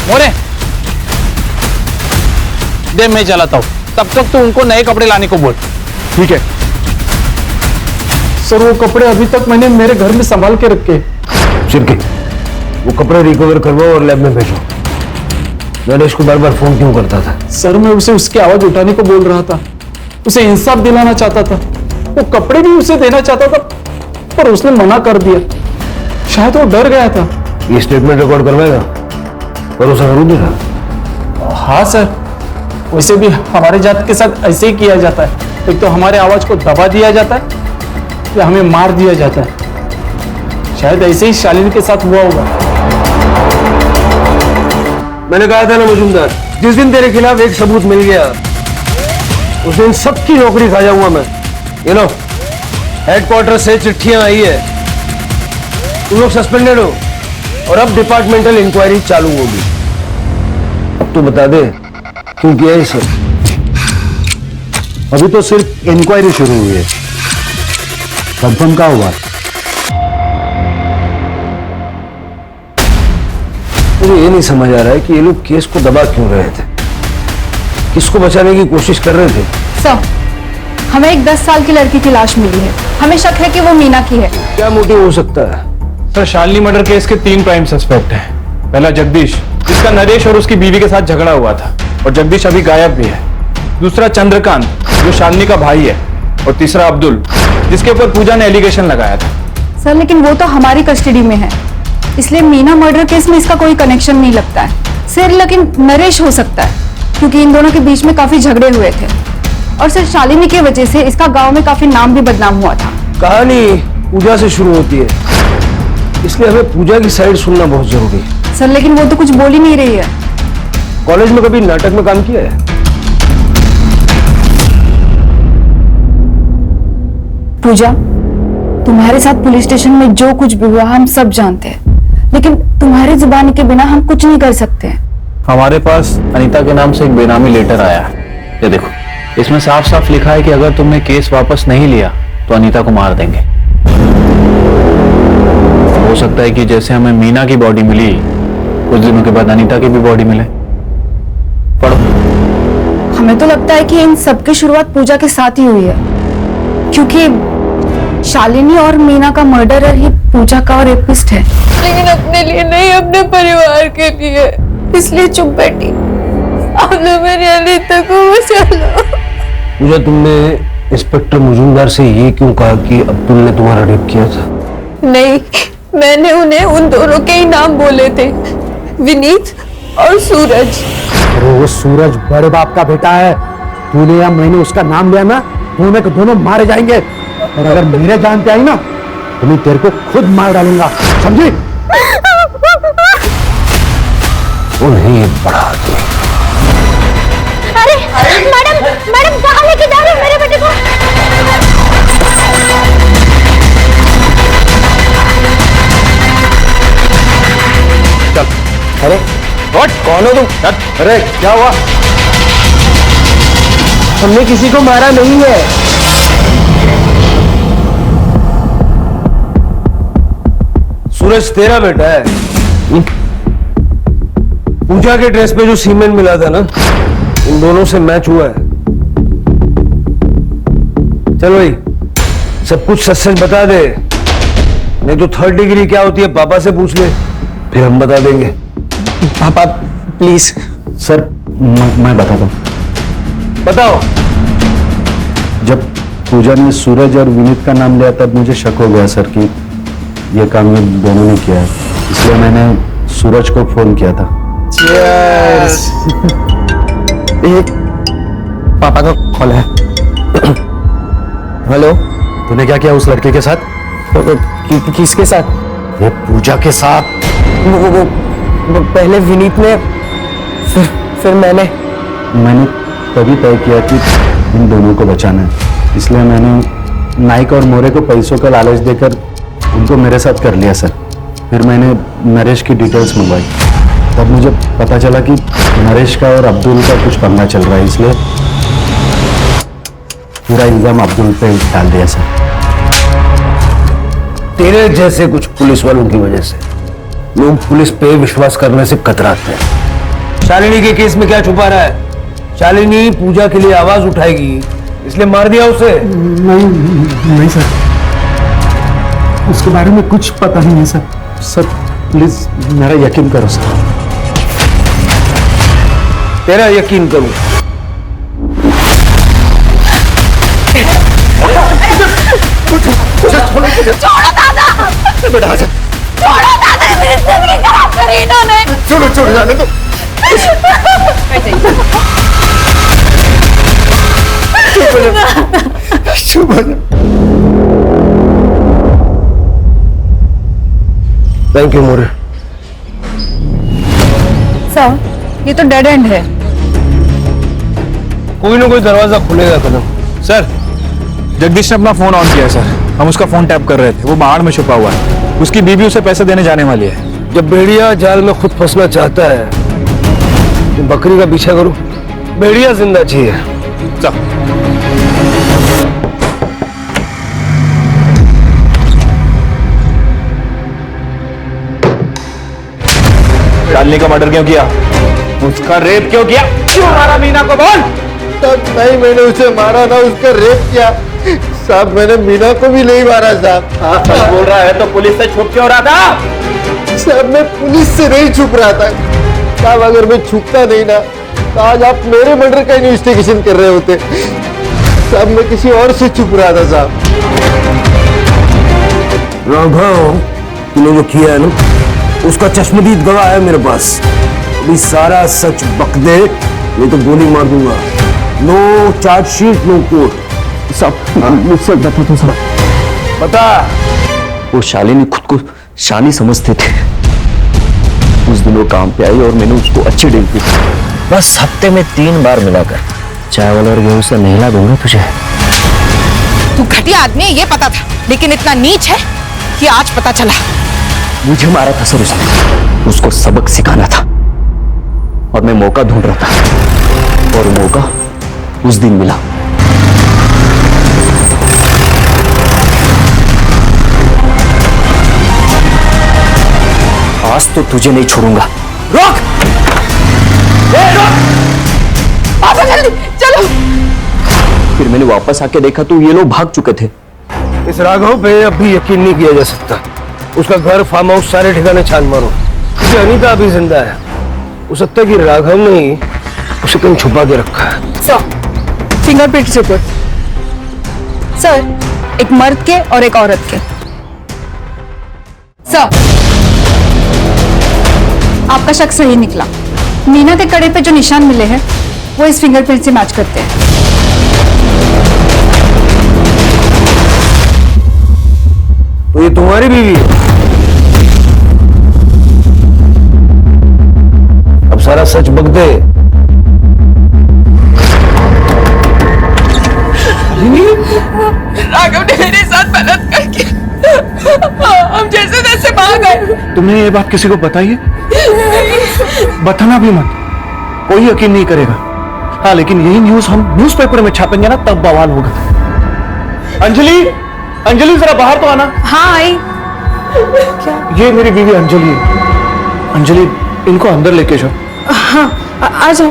मोरे दे, मैं चलाता हूँ, तब तक तो उनको नए कपड़े लाने को बोल। ठीक है सर, वो कपड़े अभी तक मैंने मेरे घर में संभाल के रखे। शिरके, वो कपड़े रिकवर करवाओ और लैब में भेजो। नरेश को बार बार फोन क्यों करता था? सर मैं उसे उसकी आवाज उठाने को बोल रहा था, उसे इंसाफ दिलाना चाहता था, वो कपड़े भी उसे देना चाहता था, पर उसने मना कर दिया। शायद वो डर गया था। ये स्टेटमेंट रिकॉर्ड करवाएगा? भरोसा करूँ तेरा? हाँ सर, वैसे भी हमारे जात के साथ ऐसे ही किया जाता है। एक तो हमारे आवाज को दबा दिया जाता है या हमें मार दिया जाता है। शायद ऐसे ही शालिनी के साथ हुआ होगा। मैंने कहा था ना मजूमदार, जिस दिन तेरे खिलाफ एक सबूत मिल गया उस दिन सबकी नौकरी खा जाऊंगा मैं। यू नो, हेडक्वार्टर से चिट्ठियां आई है, तुम लोग सस्पेंडेड हो और अब डिपार्टमेंटल इंक्वायरी चालू होगी। अब तो बता दे क्यों किया ये सब? अभी तो सिर्फ इंक्वायरी शुरू हुई है, कंफर्म क्या हुआ? मुझे ये नहीं समझ आ रहा है कि ये लोग केस को दबा क्यों रहे थे, किसको बचाने की कोशिश कर रहे थे? सर, हमें एक 10 साल की लड़की की लाश मिली है। हमें शक है कि वो मीना की है। क्या मोटिव हो सकता है? सर, शालिनी मर्डर केस के 3 प्राइम सस्पेक्ट हैं। पहला जगदीश, जिसका नरेश और उसकी बीवी के साथ झगड़ा हुआ था और जगदीश अभी गायब भी है। दूसरा चंद्रकांत, जो शालिनी का भाई है। और तीसरा अब्दुल, जिसके ऊपर पूजा ने एलिगेशन लगाया था। सर, लेकिन वो तो हमारी कस्टडी में है, इसलिए मीना मर्डर केस में इसका कोई कनेक्शन नहीं लगता है। सर, लेकिन नरेश हो सकता है क्योंकि इन दोनों के बीच में काफी झगड़े हुए थे और सर शालिनी की वजह से इसका गांव में काफी नाम भी बदनाम हुआ था। कहानी पूजा से शुरू होती है, इसलिए हमें पूजा की साइड सुनना बहुत जरूरी है। सर, लेकिन वो तो कुछ बोल ही नहीं रही है। कॉलेज में कभी नाटक में काम किया है? पूजा, तुम्हारे साथ पुलिस स्टेशन में जो कुछ भी हुआ हम सब जानते हैं, लेकिन तुम्हारी जुबानी के बिना हम कुछ नहीं कर सकते। हमारे पास अनीता के नाम से एक बेनामी लेटर आया है। ये देखो, इसमें साफ साफ लिखा है कि अगर तुमने केस वापस नहीं लिया तो अनीता को मार देंगे। हो सकता है कि जैसे हमें मीना की बॉडी मिली, कुछ दिनों के बाद अनीता की भी बॉडी मिले। पढ़ो। हमें तो लगता है कि इन सब की शुरुआत पूजा के साथ ही हुई है, क्योंकि शालिनी और मीना का मर्डरर ही पूजा का रेपिस्ट है। लेकिन अपने लिए नहीं, अपने परिवार के लिए, इसलिए चुप बैठी। आपने मेरी अनीता को बचा लो। पूजा, तुमने इंस्पेक्टर मजूमदार से ये क्यों कहा कि अब्दुल ने तुम्हारा रेप किया था? नहीं, मैंने उन्हें उन दोनों के ही नाम बोले थे, विनीत और सूरज। अरे वो सूरज बड़े बाप का बेटा है। तूने या मैंने उसका नाम लिया ना, दोनों के दोनों मारे जाएंगे। और अगर मेरे जान पे आई ना तो मैं तेरे को खुद मार डालूंगा, समझी? वो नहीं, एक बड़ा आदमी। अरे मैडम, मैडम कहाँ लेके जा रहे हो मेरे बेटे को? चल। अरे कौन हो तुम? अरे क्या हुआ? हमने किसी को मारा नहीं है। सूरज तेरा बेटा है। पूजा के ड्रेस पे जो सीमेंट मिला था ना, इन दोनों से मैच हुआ है। चलो भाई, सब कुछ सच सच बता दे, नहीं तो 3rd डिग्री क्या होती है पापा से पूछ ले, फिर हम बता देंगे। पापा प्लीज। सर, मैं बताता हूँ। बताओ। जब पूजा ने सूरज और विनीत का नाम लिया तब मुझे शक हो गया सर कि ये काम ये दोनों ने किया है, इसलिए मैंने सूरज को फोन किया था। Cheers! एक पापा का कॉल है। हेलो, तूने क्या किया उस लड़के के साथ? किसके साथ? ये पूजा के साथ। वो पहले विनीत ने, फिर मैंने तभी तय किया कि इन दोनों को बचाना है, इसलिए मैंने नाइक और मोरे को पैसों का लालच देकर उनको मेरे साथ कर लिया सर। फिर मैंने नरेश की डिटेल्स मंगवाई, तब मुझे पता चला कि नरेश का और अब्दुल का कुछ पंगा चल रहा है, इसलिए पूरा इल्जाम अब्दुल पे डाल दिया सर। तेरे जैसे कुछ पुलिस वालों की वजह से लोग पुलिस पे विश्वास करने से कतराते हैं। शालिनी के केस में क्या छुपा रहा है? शालिनी पूजा के लिए आवाज उठाएगी, इसलिए मार दिया उसे। नहीं सर, उसके बारे में कुछ पता नहीं है सर। सर प्लीज मेरा यकीन करो सर। तेरा यकीन करूं? छोड़ो छोड़ो दादा, बेटा आजा। छोड़ो दादा, मेरी जिंदगी खराब करी इन्होंने। छोड़ो छोड़ो जाने दो। चुप हो जा। Thank you more. सर, ये तो डेड एंड है। कोई ना कोई दरवाजा खुलेगा कदम। सर, जगदीश ने अपना फोन ऑन किया है सर। हम उसका फोन टैप कर रहे थे, वो बाहर में छुपा हुआ है। उसकी बीवी उसे पैसे देने जाने वाली है। जब भेड़िया जाल में खुद फंसना चाहता है तो बकरी का पीछा करो, भेड़िया जिंदा चाहिए। चल। शालिनी का मर्डर क्यों किया? उसका रेप क्यों किया? क्यों मारा मीना को? बोल। तब नहीं मैंने उसे मारा ना उसका रेप किया। साहब मैंने मीना को भी नहीं मारा साहब। बोल रहा है तो पुलिस से छुप क्यों रहा था? साहब मैं पुलिस से नहीं छुप रहा था साहब। अगर मैं छुपता नहीं ना तो आज आप मेरे मर्डर का इन्वेस्टिगेशन कर रहे होते साहब। मैं किसी और से छुप रहा था साहब। राघव, तूने जो किया है ना उसका चश्मदीद गवाह है मेरे पास। अभी सारा सच बक दे, नहीं तो गोली मार दूंगा। No chargesheet, no court. साहब मुझसे गलती तो साहब। बता। वो शालिनी खुद को शानी समझते थे। उस दिन वो काम पे आई और मैंने उसको अच्छी डील की। बस हफ्ते में 3 बार मिलाकर चाय वाला और गेहूं से नहला दूंगा तुझे। तू घटिया आदमी है ये पता था, लेकिन इतना नीच है कि आज पता चला। मुझे मारा था सर उसने। उसको सबक सिखाना था और मैं मौका ढूंढ रहा था और मौका उस दिन मिला। आज तो तुझे नहीं छोड़ूंगा। रोक! पापा जल्दी चलो। फिर मैंने वापस आके देखा तो ये लोग भाग चुके थे। इस राघव पे अब भी यकीन नहीं किया जा सकता। उसका घर, फार्म हाउस, सारे ठिकाने छान मारो। क्योंकि अनीता अभी जिंदा है। हो सकता है कि राघव ने ही उसे कहीं छुपा के रखा है। Sir, fingerprint report. सर, एक मर्द के और एक औरत के। सर, आपका शक सही निकला। मीना के कड़े पे जो निशान मिले हैं वो इस फिंगरप्रिंट से मैच करते हैं। तो ये तुम्हारी बीवी है? अब सारा सच बक दे। राघव ने मेरे साथ बलात्कार किया। हम जैसे तैसे भाग गए। तुमने ये बात किसी को बताई है? बताना भी मत, कोई यकीन नहीं करेगा। हाँ, लेकिन यही न्यूज़ हम न्यूज़पेपर में छापेंगे ना, तब बवाल होगा। अंजलि, अंजलि जरा बाहर तो आना। हाँ आई। क्या? ये मेरी बीवी अंजलि है। अंजलि, इनको अंदर लेके जाओ। हाँ, आ जाओ।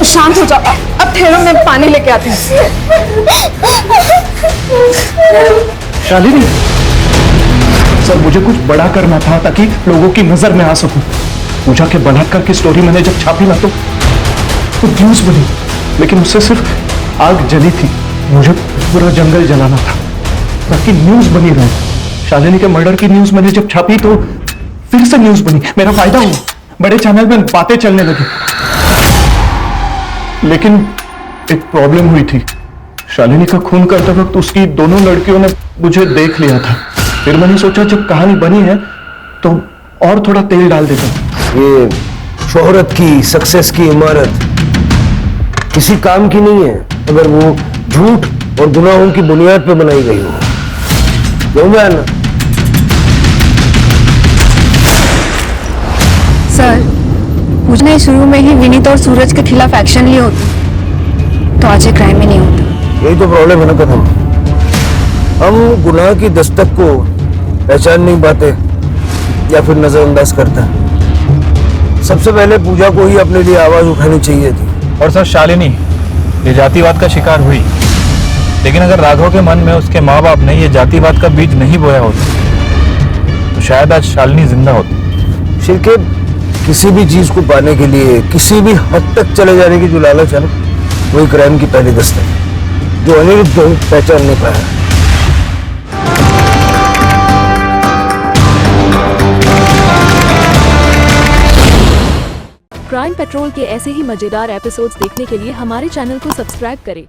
शांत हो जाओ। अब ठहरो, मैं पानी लेके आती हूँ। शालिनी, सर मुझे कुछ बड़ा करना था ताकि लोगों की नजर में आ सकूं। पूजा के बलात्कार की स्टोरी मैंने जब छापी ना तो न्यूज बनी, लेकिन उससे सिर्फ आग जली थी। मुझे पूरा जंगल जलाना था ताकि न्यूज बनी रहे। शालिनी के मर्डर की न्यूज मैंने जब छापी तो फिर से न्यूज बनी, मेरा फायदा हुआ, बड़े चैनल में बातें चलने लगी। लेकिन एक प्रॉब्लम हुई थी। शालिनी का खून करते वक्त उसकी दोनों लड़कियों ने मुझे देख लिया था। फिर मैंने सोचा जब कहानी बनी है तो और थोड़ा तेल डाल देता हूं। ये शोहरत की, सक्सेस की इमारत किसी काम की नहीं है अगर वो झूठ और गुनाहों की बुनियाद पर बनाई गई हो। क्यों ना? सर, मुझे शुरू में ही विनीत और सूरज के खिलाफ एक्शन लिए होते तो आज ये क्राइम ही नहीं होता। यही तो प्रॉब्लम है ना कदम। हम गुनाह की दस्तक को पहचान नहीं पाते या फिर नजरअंदाज करते हैं। सबसे पहले पूजा को ही अपने लिए आवाज उठानी चाहिए थी। और सर, शालिनी ये जातिवाद का शिकार हुई, लेकिन अगर राघव के मन में उसके माँ बाप ने ये जातिवाद का बीज नहीं बोया होता तो शायद आज शालिनी जिंदा होती। शिरके किसी भी चीज को पाने के लिए किसी भी हद तक चले जाने की जो लालच है ना, वही क्राइम की पहली दस्तक जो अनिरुद्ध पहचान नहीं पाया। क्राइम पेट्रोल के ऐसे ही मजेदार एपिसोड्स देखने के लिए हमारे चैनल को सब्सक्राइब करें